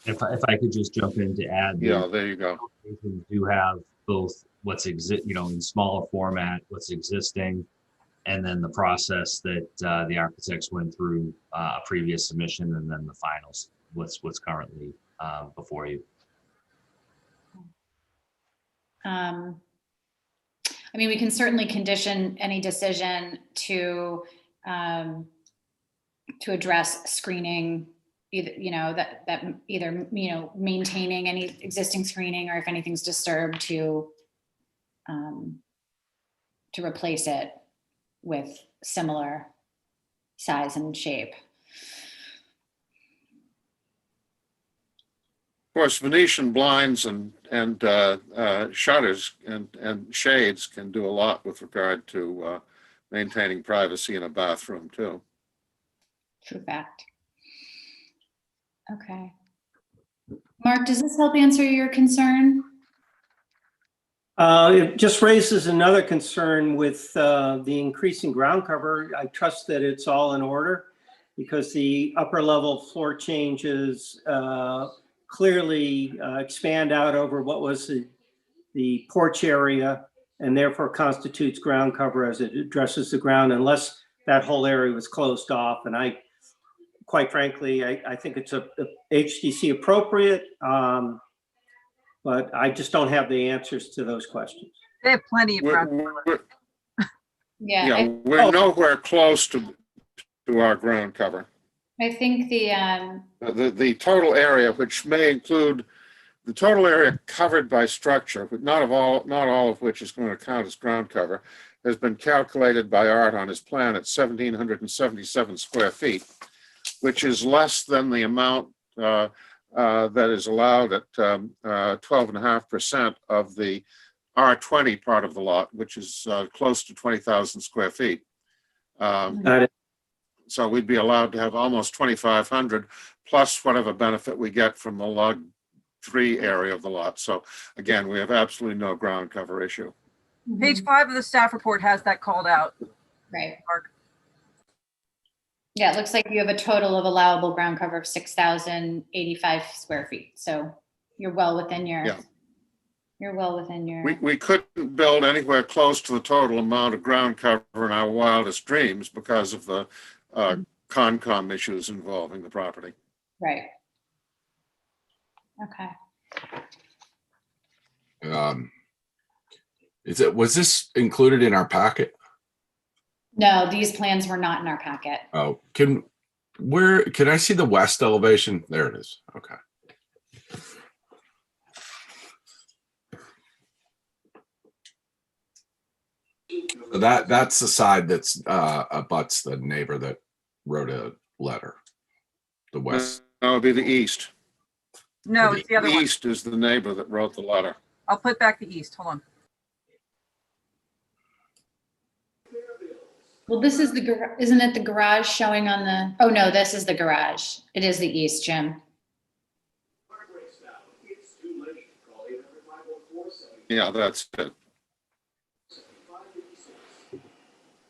If I could just jump in to add. Yeah, there you go. We do have both what's in smaller format, what's existing, and then the process that the architects went through a previous submission, and then the finals, what's currently before you. I mean, we can certainly condition any decision to address screening, either, that either, maintaining any existing screening, or if anything's disturbed, to replace it with similar size and shape. Of course, Venetian blinds and shutters and shades can do a lot with regard to maintaining privacy in a bathroom too. True fact. Okay. Mark, does this help answer your concern? It just raises another concern with the increasing ground cover. I trust that it's all in order, because the upper level floor changes clearly expand out over what was the porch area, and therefore constitutes ground cover as it addresses the ground, unless that whole area was closed off. And quite frankly, I think it's a HDC appropriate, but I just don't have the answers to those questions. They have plenty of ground cover. Yeah, We're nowhere close to our ground cover. I think The total area, which may include the total area covered by structure, but not all of which is going to count as ground cover, has been calculated by Art on his plan at 1,777 square feet, which is less than the amount that is allowed at 12.5% of the R20 part of the lot, which is close to 20,000 square feet. So we'd be allowed to have almost 2,500 plus whatever benefit we get from the log 3 area of the lot. So again, we have absolutely no ground cover issue. Page 5 of the staff report has that called out. Right. Mark. Yeah, it looks like you have a total of allowable ground cover of 6,085 square feet. So you're well within your. Yeah. You're well within your. We couldn't build anywhere close to the total amount of ground cover in our wildest dreams because of the Concom issues involving the property. Right. Okay. Was this included in our packet? No, these plans were not in our packet. Oh, can I see the west elevation? There it is. Okay. That's the side that's abuts the neighbor that wrote a letter. The west. No, it'd be the east. No, it's the other one. East is the neighbor that wrote the letter. I'll put back the east. Hold on. Well, this is isn't it the garage showing on the, oh no, this is the garage. It is the east, Jim. Yeah, that's it.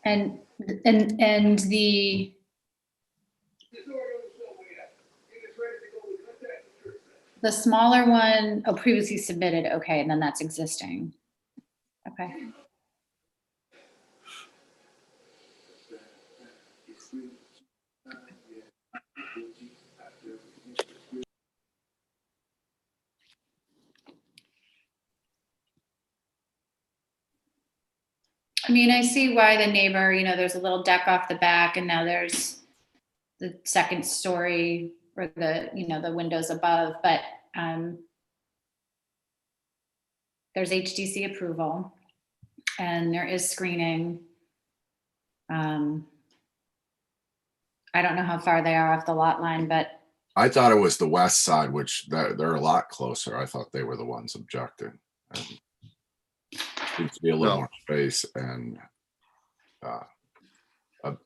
And the smaller one, oh, previously submitted. Okay. And then that's existing. Okay. I mean, I see why the neighbor, there's a little deck off the back, and now there's the second story or the windows above, but there's HDC approval and there is screening. I don't know how far they are off the lot line, but I thought it was the west side, which they're a lot closer. I thought they were the ones objecting. Seems to be a little more space and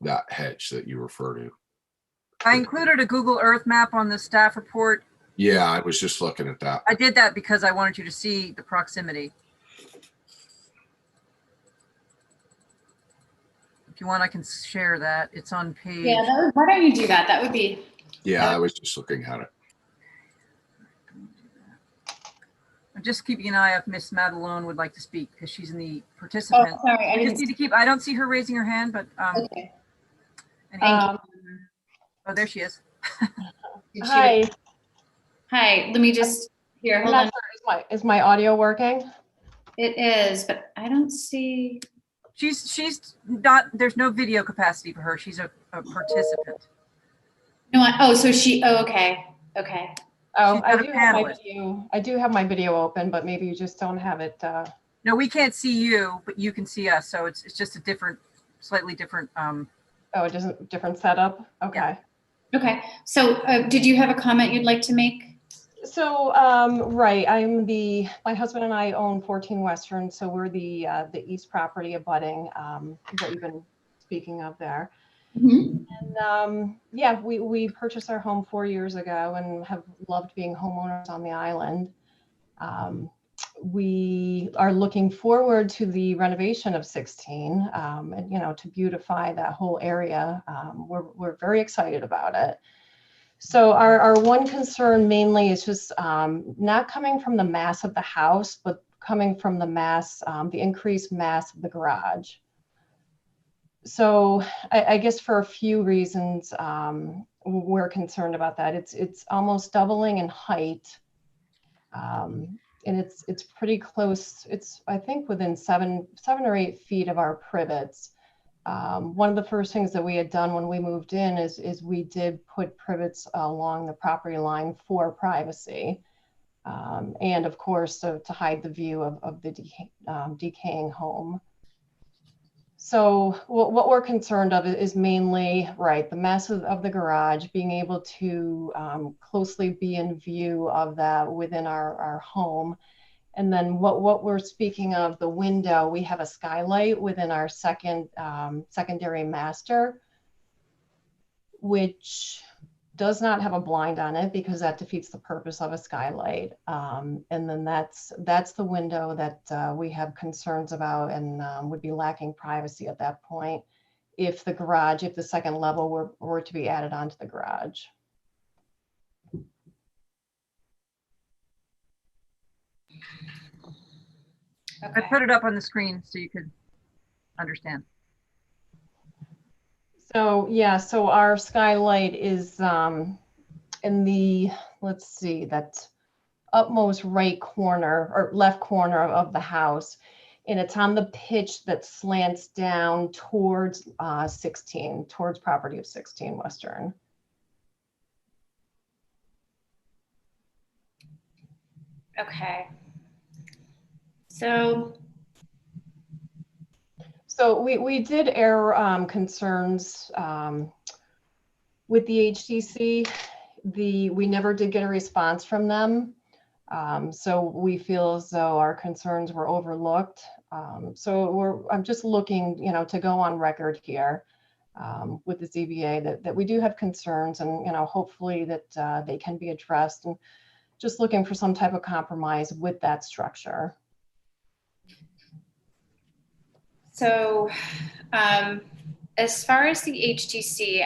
that hedge that you refer to. I included a Google Earth map on the staff report. Yeah, I was just looking at that. I did that because I wanted you to see the proximity. If you want, I can share that. It's on page. yeah, why don't you do that? That would be. Yeah, I was just looking at it. I'm just keeping an eye if Miss Madelone would like to speak because she's in the Oh, participant. sorry, I I just didn't. need to keep, I don't see her raising her hand, but, Okay. and Thank oh, there she is. you. Hi, Hi, let me just, here, I'm hold not on. sure, is my audio working? It is, but I don't see. She's not, there's no video capacity for her. She's a participant. No, so she, okay, okay. Oh, She's I not a do have my panelist. video, I do have my video open, but maybe you just don't have it. No, we can't see you, but you can see us. So it's just a different, slightly different. Oh, it doesn't, different setup? Okay. Okay, so did you have a comment you'd like to make? So, right, my husband and I own 14 Western, so we're the east property abutting, what you've been speaking of there. Mhm. And yeah, we purchased our home 4 years ago and have loved being homeowners on the island. We are looking forward to the renovation of 16, and to beautify that whole area. We're very excited about it. So our one concern mainly is just not coming from the mass of the house, but coming from the increased mass of the garage. So I guess for a few reasons, we're concerned about that. It's almost doubling in height. And it's pretty close. It's, I think, within seven or 8 feet of our privets. One of the first things that we had done when we moved in is we did put privets along the property line for privacy. And of course, to hide the view of the decaying home. So what we're concerned of is mainly, right, the mass of the garage, being able to closely be in view of that within our home. And then what we're speaking of, the window, we have a skylight within our secondary master, which does not have a blind on it because that defeats the purpose of a skylight. And then that's the window that we have concerns about and would be lacking privacy at that point if the second level were to be added onto the garage. I Okay. put it up on the screen so you could understand. So yeah, so our skylight is in the, let's see, that upmost right corner or left corner of the house. And it's on the pitch that slants down towards 16, towards property of 16 Western. Okay. So we did air concerns with the HDC. We never did get a response from them. So we feel as though our concerns were overlooked. So I'm just looking, to go on record here with the ZBA that we do have concerns and, hopefully that they can be addressed, and just looking for some type of compromise with that structure. So, as far as the HTC,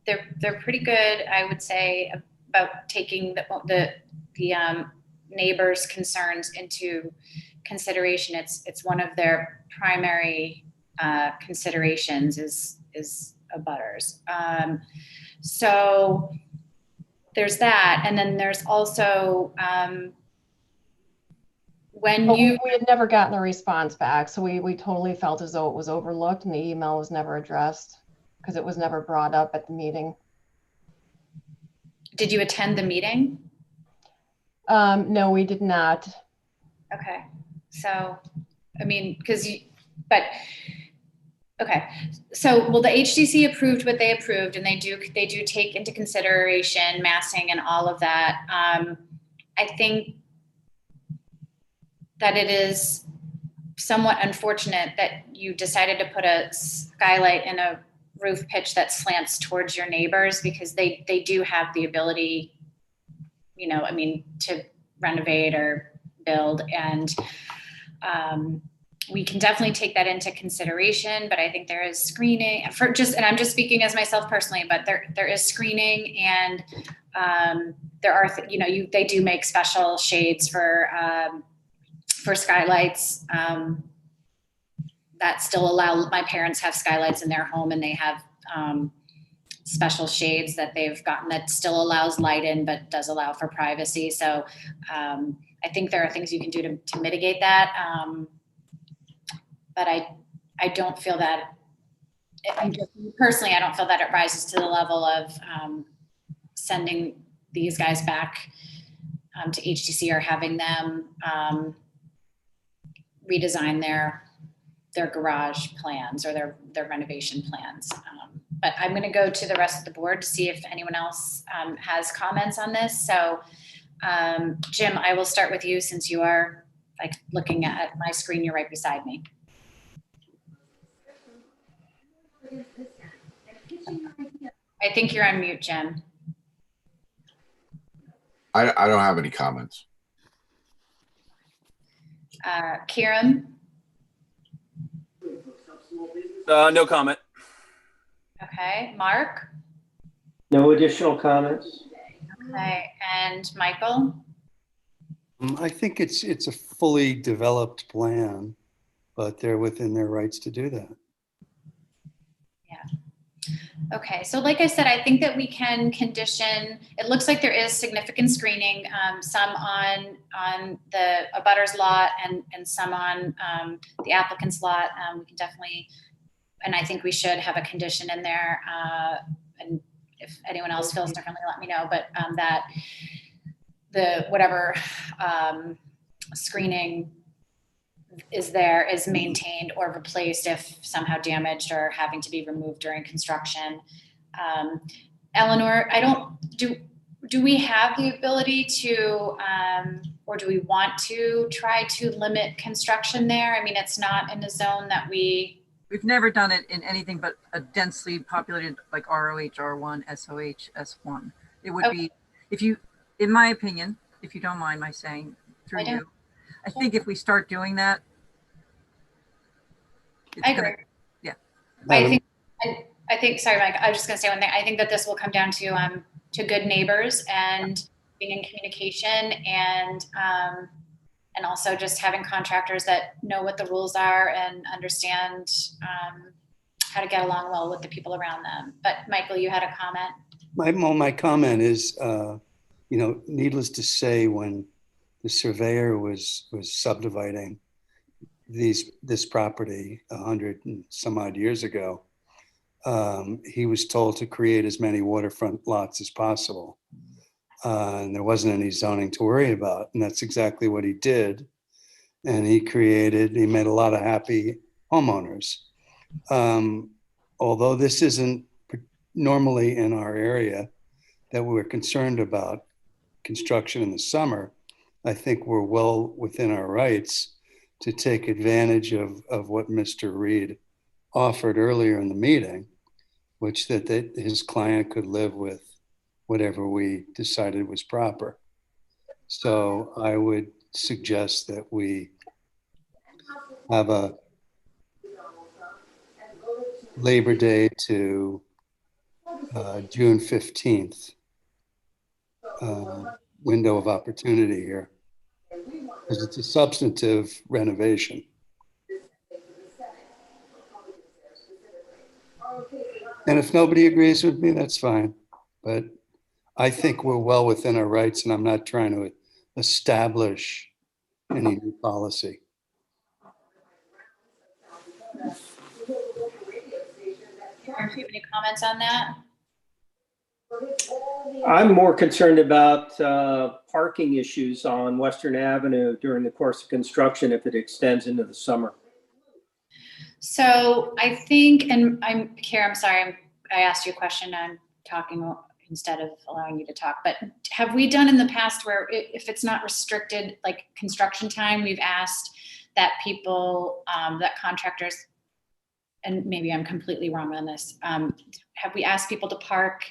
they're pretty good, I would say, about taking the neighbors' concerns into consideration. It's one of their primary considerations is abutters. So there's that, and then there's also when But you we had never gotten a response back, so we totally felt as though it was overlooked and the email was never addressed because it was never brought up at the meeting. did you attend the meeting? No, we did not. Okay, so I mean, okay, so well, the HDC approved what they approved, and they do take into consideration massing and all of that. I think that it is somewhat unfortunate that you decided to put a skylight in a roof pitch that slants towards your neighbors, because they do have the ability, to renovate or build, and we can definitely take that into consideration. But I think there is screening and I'm just speaking as myself personally, but there is screening, and there are, they do make special shades for for skylights, that still allow, my parents have skylights in their home and they have special shades that they've gotten that still allows light in, but does allow for privacy. So I think there are things you can do to mitigate that. But I don't feel that, personally, I don't feel that it rises to the level of sending these guys back to HTC or having them redesign their garage plans or their renovation plans. But I'm going to go to the rest of the board to see if anyone else has comments on this. So Jim, I will start with you since you are like looking at my screen. You're right beside me. I think you're on mute, Jim. I don't have any comments. Kieran? No comment. Okay, Mark? No additional comments. Okay, and Michael? I think it's a fully developed plan, but they're within their rights to do that. Okay, so like I said, I think that we can condition, it looks like there is significant screening, some on the abutters lot and some on the applicant's lot. We can definitely, and I think we should have a condition in there. And if anyone else feels differently, let me know, but that the whatever screening is there is maintained or replaced if somehow damaged or having to be removed during construction. Eleanor, do we have the ability to, or do we want to try to limit construction there? I mean, it's not in a zone that we've never done it in anything but a densely populated like ROH, R1, SOH, S1. It would be, if you, in my opinion, if you don't mind my saying through you, I think if we start doing that, I agree. Yeah. I think, sorry, Mike, I was just gonna say one thing. I think that this will come down to good neighbors and being in communication and also just having contractors that know what the rules are and understand how to get along well with the people around them. But Michael, you had a comment? My comment is, needless to say, when the surveyor was subdividing this property 100 and some odd years ago, he was told to create as many waterfront lots as possible. And there wasn't any zoning to worry about. And that's exactly what he did. And he made a lot of happy homeowners. Although this isn't normally in our area that we're concerned about construction in the summer, I think we're well within our rights to take advantage of what Mr. Reed offered earlier in the meeting, which that his client could live with whatever we decided was proper. So I would suggest that we have a Labor Day to June 15th window of opportunity here, because it's a substantive renovation. And if nobody agrees with me, that's fine. But I think we're well within our rights, and I'm not trying to establish any new policy. Karen, do you have any comments on that? I'm more concerned about parking issues on Western Avenue during the course of construction if it extends into the summer. So I think, and Karen, I'm sorry, I asked you a question. I'm talking instead of allowing you to talk, but have we done in the past where if it's not restricted, like construction time, we've asked that people, that contractors, and maybe I'm completely wrong on this, have we asked people to park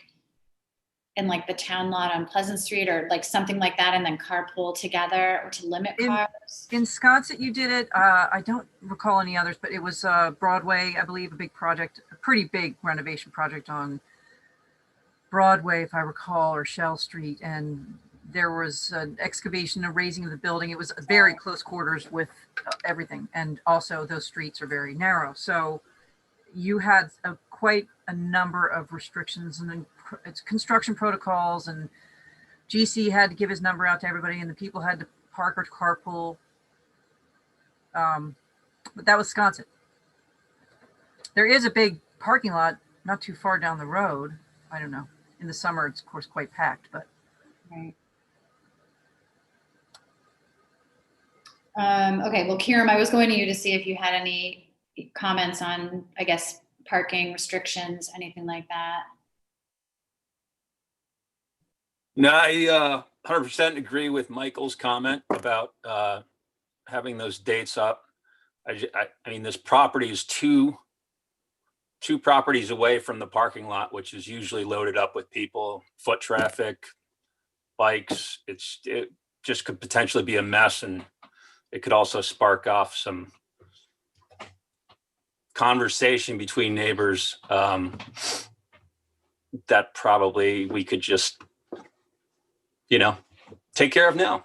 in like the town lot on Pleasant Street or like something like that and then carpool together or to limit cars? In Scott's, you did it. I don't recall any others, but it was Broadway, I believe, a big project, a pretty big renovation project on Broadway, if I recall, or Shell Street. And there was an excavation and raising of the building. It was very close quarters with everything. And also those streets are very narrow. So you had quite a number of restrictions and then it's construction protocols, and GC had to give his number out to everybody and the people had to park or carpool. But that was Wisconsin. There is a big parking lot not too far down the road. I don't know. In the summer, it's of course quite packed, but. Right. Okay, well, Kiram, I was going to you to see if you had any comments on, I guess, parking restrictions, anything like that. No, I 100% agree with Michael's comment about having those dates up. I mean, this property is two properties away from the parking lot, which is usually loaded up with people, foot traffic, bikes. It just could potentially be a mess, and it could also spark off some conversation between neighbors that probably we could just, take care of now.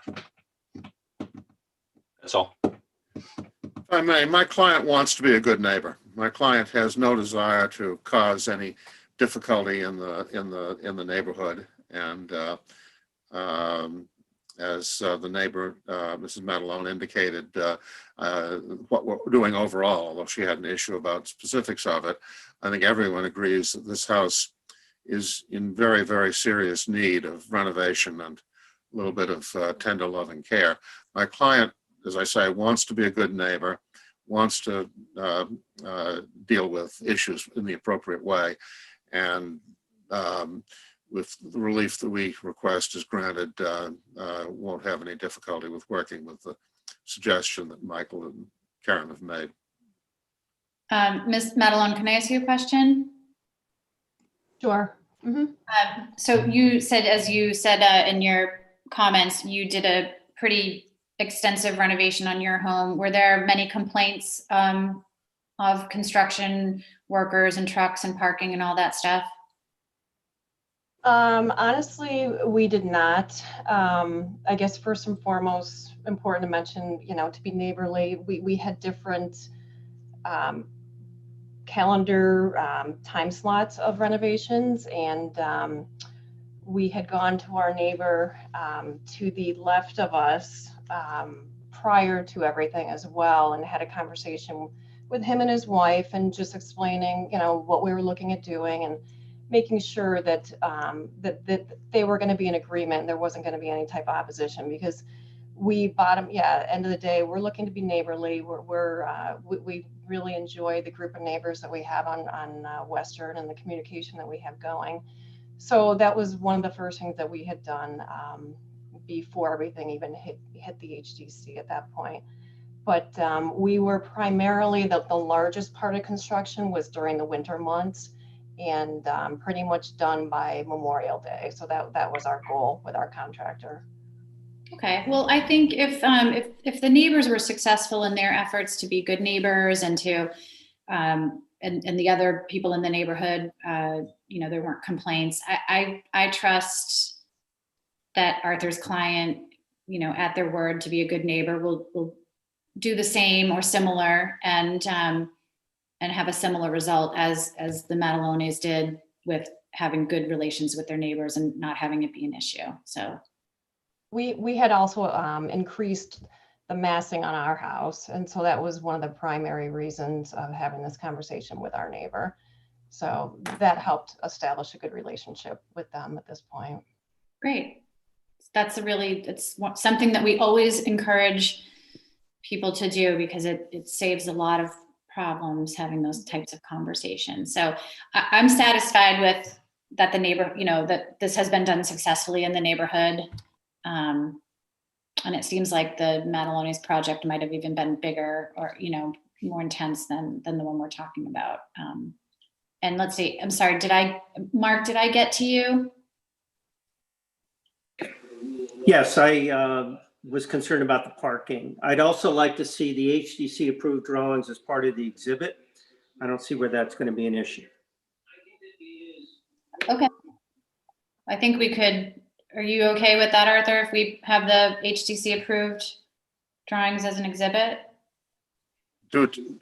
That's all. If I may, my client wants to be a good neighbor. My client has no desire to cause any difficulty in the neighborhood. And as the neighbor, Mrs. Matalone, indicated, what we're doing overall, although she had an issue about specifics of it, I think everyone agrees that this house is in very, very serious need of renovation and a little bit of tender loving care. My client, as I say, wants to be a good neighbor, wants to deal with issues in the appropriate way. And with the relief that we request is granted, won't have any difficulty with working with the suggestion that Michael and Karen have made. Ms. Matalone, can I ask you a question? Sure. So you said, as you said in your comments, you did a pretty extensive renovation on your home. Were there many complaints of construction workers and trucks and parking and all that stuff? Honestly, we did not. I guess first and foremost, important to mention, to be neighborly, we had different calendar time slots of renovations, and we had gone to our neighbor to the left of us prior to everything as well, and had a conversation with him and his wife, and just explaining, what we were looking at doing, and making sure that that they were going to be in agreement and there wasn't going to be any type of opposition, because we end of the day, we're looking to be neighborly. We really enjoy the group of neighbors that we have on Western and the communication that we have going. So that was one of the first things that we had done before everything even hit the HDC at that point. But we were primarily, the largest part of construction was during the winter months, and pretty much done by Memorial Day. So that was our goal with our contractor. Okay, well, I think if the neighbors were successful in their efforts to be good neighbors and to and the other people in the neighborhood, there weren't complaints. I trust that Arthur's client, at their word to be a good neighbor, will do the same or similar and have a similar result as the Matalones did with having good relations with their neighbors and not having it be an issue. So we had also increased the massing on our house, and so that was one of the primary reasons of having this conversation with our neighbor. So that helped establish a good relationship with them at this point. Great. It's something that we always encourage people to do, because it saves a lot of problems having those types of conversations. So I'm satisfied with that that this has been done successfully in the neighborhood. And it seems like the Matalones project might have even been bigger or, more intense than the one we're talking about. And let's see, I'm sorry, Mark, did I get to you? Yes, I was concerned about the parking. I'd also like to see the HDC approved drawings as part of the exhibit. I don't see where that's going to be an issue. Okay. I think we could Are you okay with that, Arthur, if we have the HDC approved drawings as an exhibit? To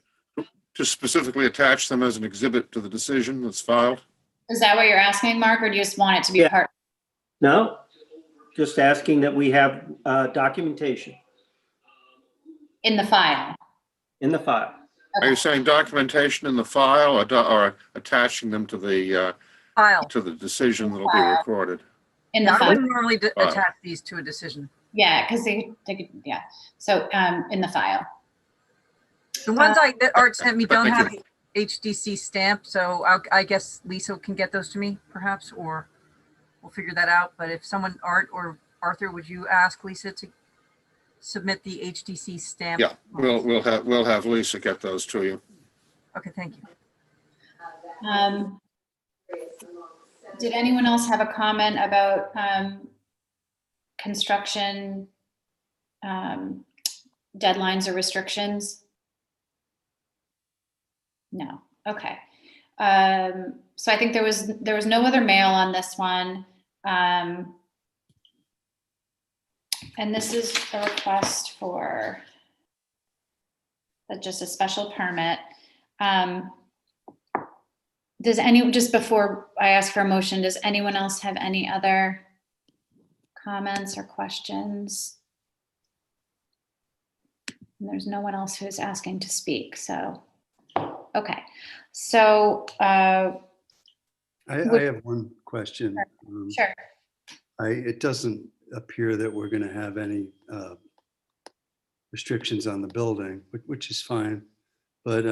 specifically attach them as an exhibit to the decision that's filed? Is that what you're asking, Mark, or do you just want it to be Yeah. part? No, just asking that we have documentation In the file? in the file. Are you saying documentation in the file or attaching them to the File. decision that'll be recorded? In the Yeah, I file? wouldn't normally File. attach these to a decision. Yeah, because they could, yeah. So in the file. The ones that Art sent me don't Thank have the HDC stamp, so I guess Lisa can get those to me perhaps, or we'll figure that out. But if someone, Art or Arthur, would you ask Lisa to submit the HDC stamp? Yeah, we'll have Lisa get those to you. Okay, thank you. Did anyone else have a comment about construction deadlines or restrictions? No. Okay. So I think there was no other mail on this one. And this is a request for just a special permit. Just before I ask for a motion, does anyone else have any other comments or questions? And there's no one else who's asking to speak, so, okay. So, I have one question. Sure. It doesn't appear that we're going to have any restrictions on the building, which is fine. But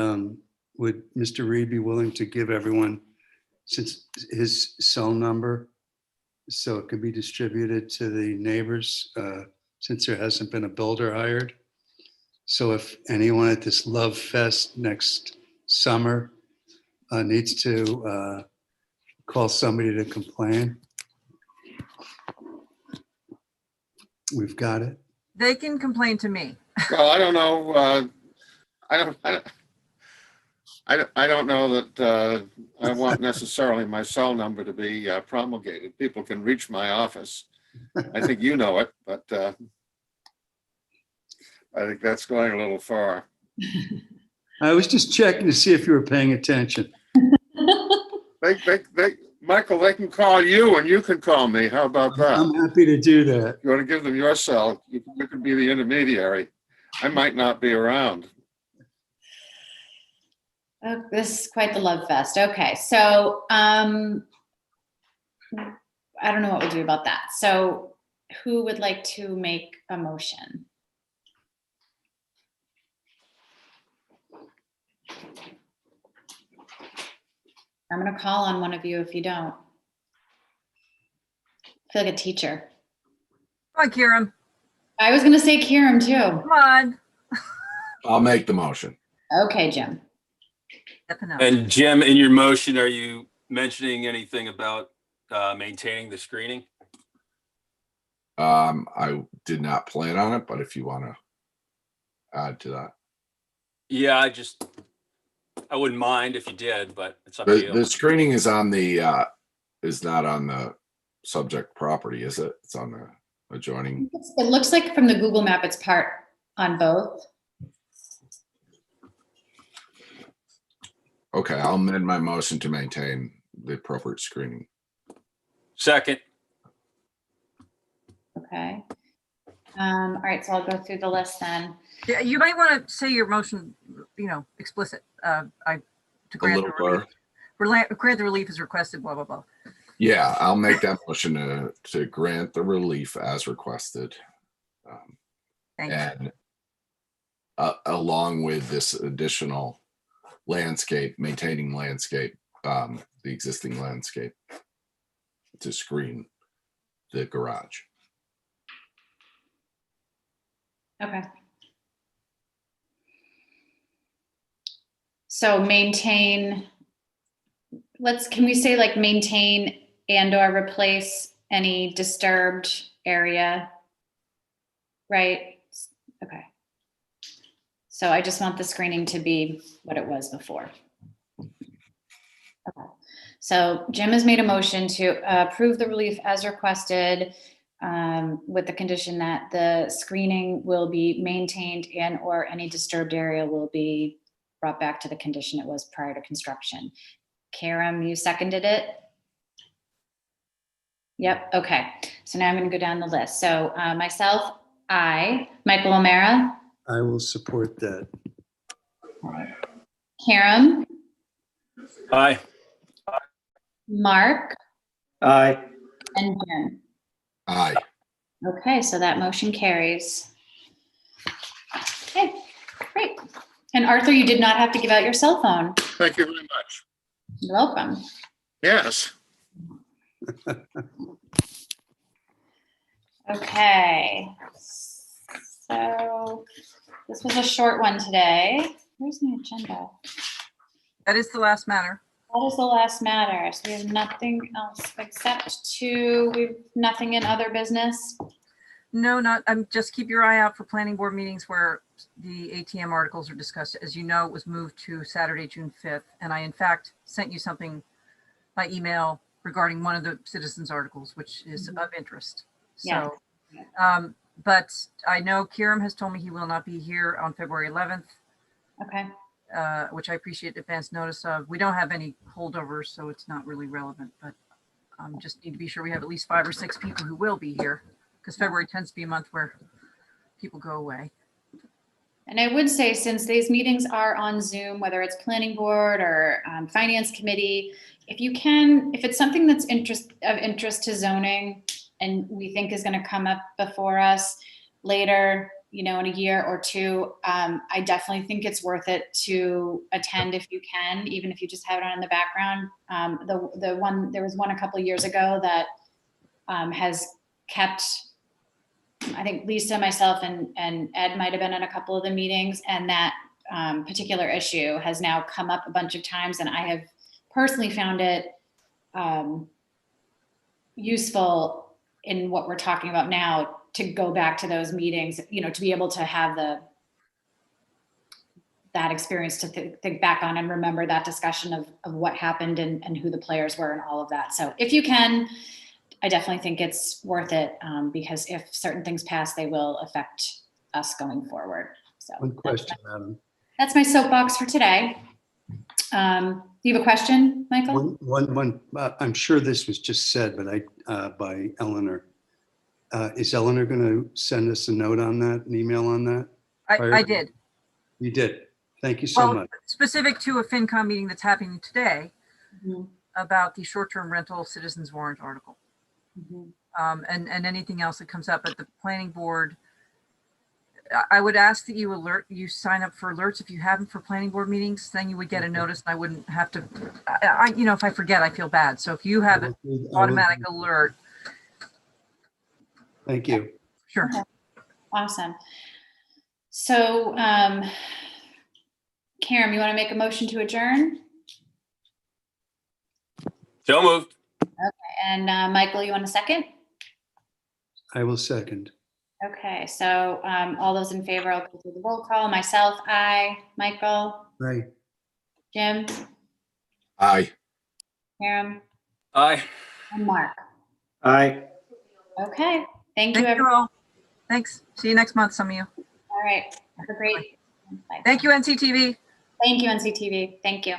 would Mr. Reed be willing to give everyone his cell number so it could be distributed to the neighbors since there hasn't been a builder hired? So if anyone at this Love Fest next summer needs to call somebody to complain, we've got it. They can complain to me. Well, I don't know. I don't know that I want necessarily my cell number to be promulgated. People can reach my office. I think you know it, but I think that's going a little far. I was just checking to see if you were paying attention. Michael, they can call you and you can call me. How about that? I'm happy to do that. You want to give them your cell? You can be the intermediary. I might not be around. Oh, this is quite the love fest. Okay, so I don't know what we'll do about that. So who would like to make a motion? I'm going to call on one of you if you don't. I feel like a teacher. Come on, Kieran. I was going to say Kieran too. Come on. I'll make the motion. Okay, Jim. And Jim, in your motion, are you mentioning anything about maintaining the screening? I did not plan on it, but if you want to add to that. Yeah, I wouldn't mind if you did, but it's up to you. The screening is on the is not on the subject property, is it? It's on the adjoining. It looks like from the Google map, it's part on both. Okay, I'll amend my motion to maintain the appropriate screening. Second. Okay. All right, so I'll go through the list then. Yeah, you might want to say your motion, explicit. To grant the relief. Grant the relief is requested, blah, blah, blah. Yeah, I'll make that motion to grant the relief as requested. Thank you. Along with this additional landscape, maintaining landscape, the existing landscape to screen the garage. Okay. So maintain, can we say like maintain and or replace any disturbed area? Right? Okay. So I just want the screening to be what it was before. Okay. So Jim has made a motion to approve the relief as requested with the condition that the screening will be maintained and or any disturbed area will be brought back to the condition it was prior to construction. Karam, you seconded it? Yep, okay. So now I'm going to go down the list. So myself, Michael O'Mara. I will support that. Karam, Aye. Mark, Aye. and Jim. Aye. Okay, so that motion carries. Okay, great. And Arthur, you did not have to give out your cell phone. Thank you very much. You're welcome. Yes. Okay, so this was a short one today. Where's my agenda? That is the last matter. That is the last matter. So we have nothing else except we've nothing in other business. No, just keep your eye out for planning board meetings where the ATM articles are discussed. As you know, it was moved to Saturday, June 5th. And I, in fact, sent you something by email regarding one of the citizens articles, which is of interest. Yeah. So, but I know Kiram has told me he will not be here on February 11th. Okay. Which I appreciate advance notice of. We don't have any holdovers, so it's not really relevant, but just need to be sure we have at least 5 or 6 people who will be here, because February tends to be a month where people go away. And I would say, since these meetings are on Zoom, whether it's planning board or finance committee, if it's something that's of interest to zoning and we think is going to come up before us later, in a year or two, I definitely think it's worth it to attend if you can, even if you just have it on in the background. There was one a couple of years ago that has kept, I think Lisa, myself, and Ed might have been in a couple of the meetings, and that particular issue has now come up a bunch of times, and I have personally found it useful in what we're talking about now to go back to those meetings, to be able to have that experience to think back on and remember that discussion of what happened and who the players were and all of that. So if you can, I definitely think it's worth it, because if certain things pass, they will affect us going forward. So One question, Madam. that's my soapbox for today. Do you have a question, Michael? One. I'm sure this was just said, but by Eleanor. Is Eleanor going to send us a note on that, an email on that? I did. You did. Thank you so much. Specific to a FinCom meeting that's happening today Mm-hmm. about the short-term rental citizens warrant article. Mm-hmm. And anything else that comes up at the planning board. I would ask that you sign up for alerts if you haven't for planning board meetings, then you would get a notice and I wouldn't have to, if I forget, I feel bad. So if you have an automatic alert. Thank you. Sure. Okay. Awesome. So, Karam, you want to make a motion to adjourn? So moved. Okay. And Michael, you want a second? I will second. Okay. So all those in favor, I'll go through the roll call. Myself, aye. Michael? Aye. Jim? Aye. Karam? Aye. And Mark? Aye. Okay. Thank you, Thank you everyone. all. Thanks. See you next month, some of you. All right. Have a great. Bye. Thank you, NCTV. Thank you, NCTV. Thank you.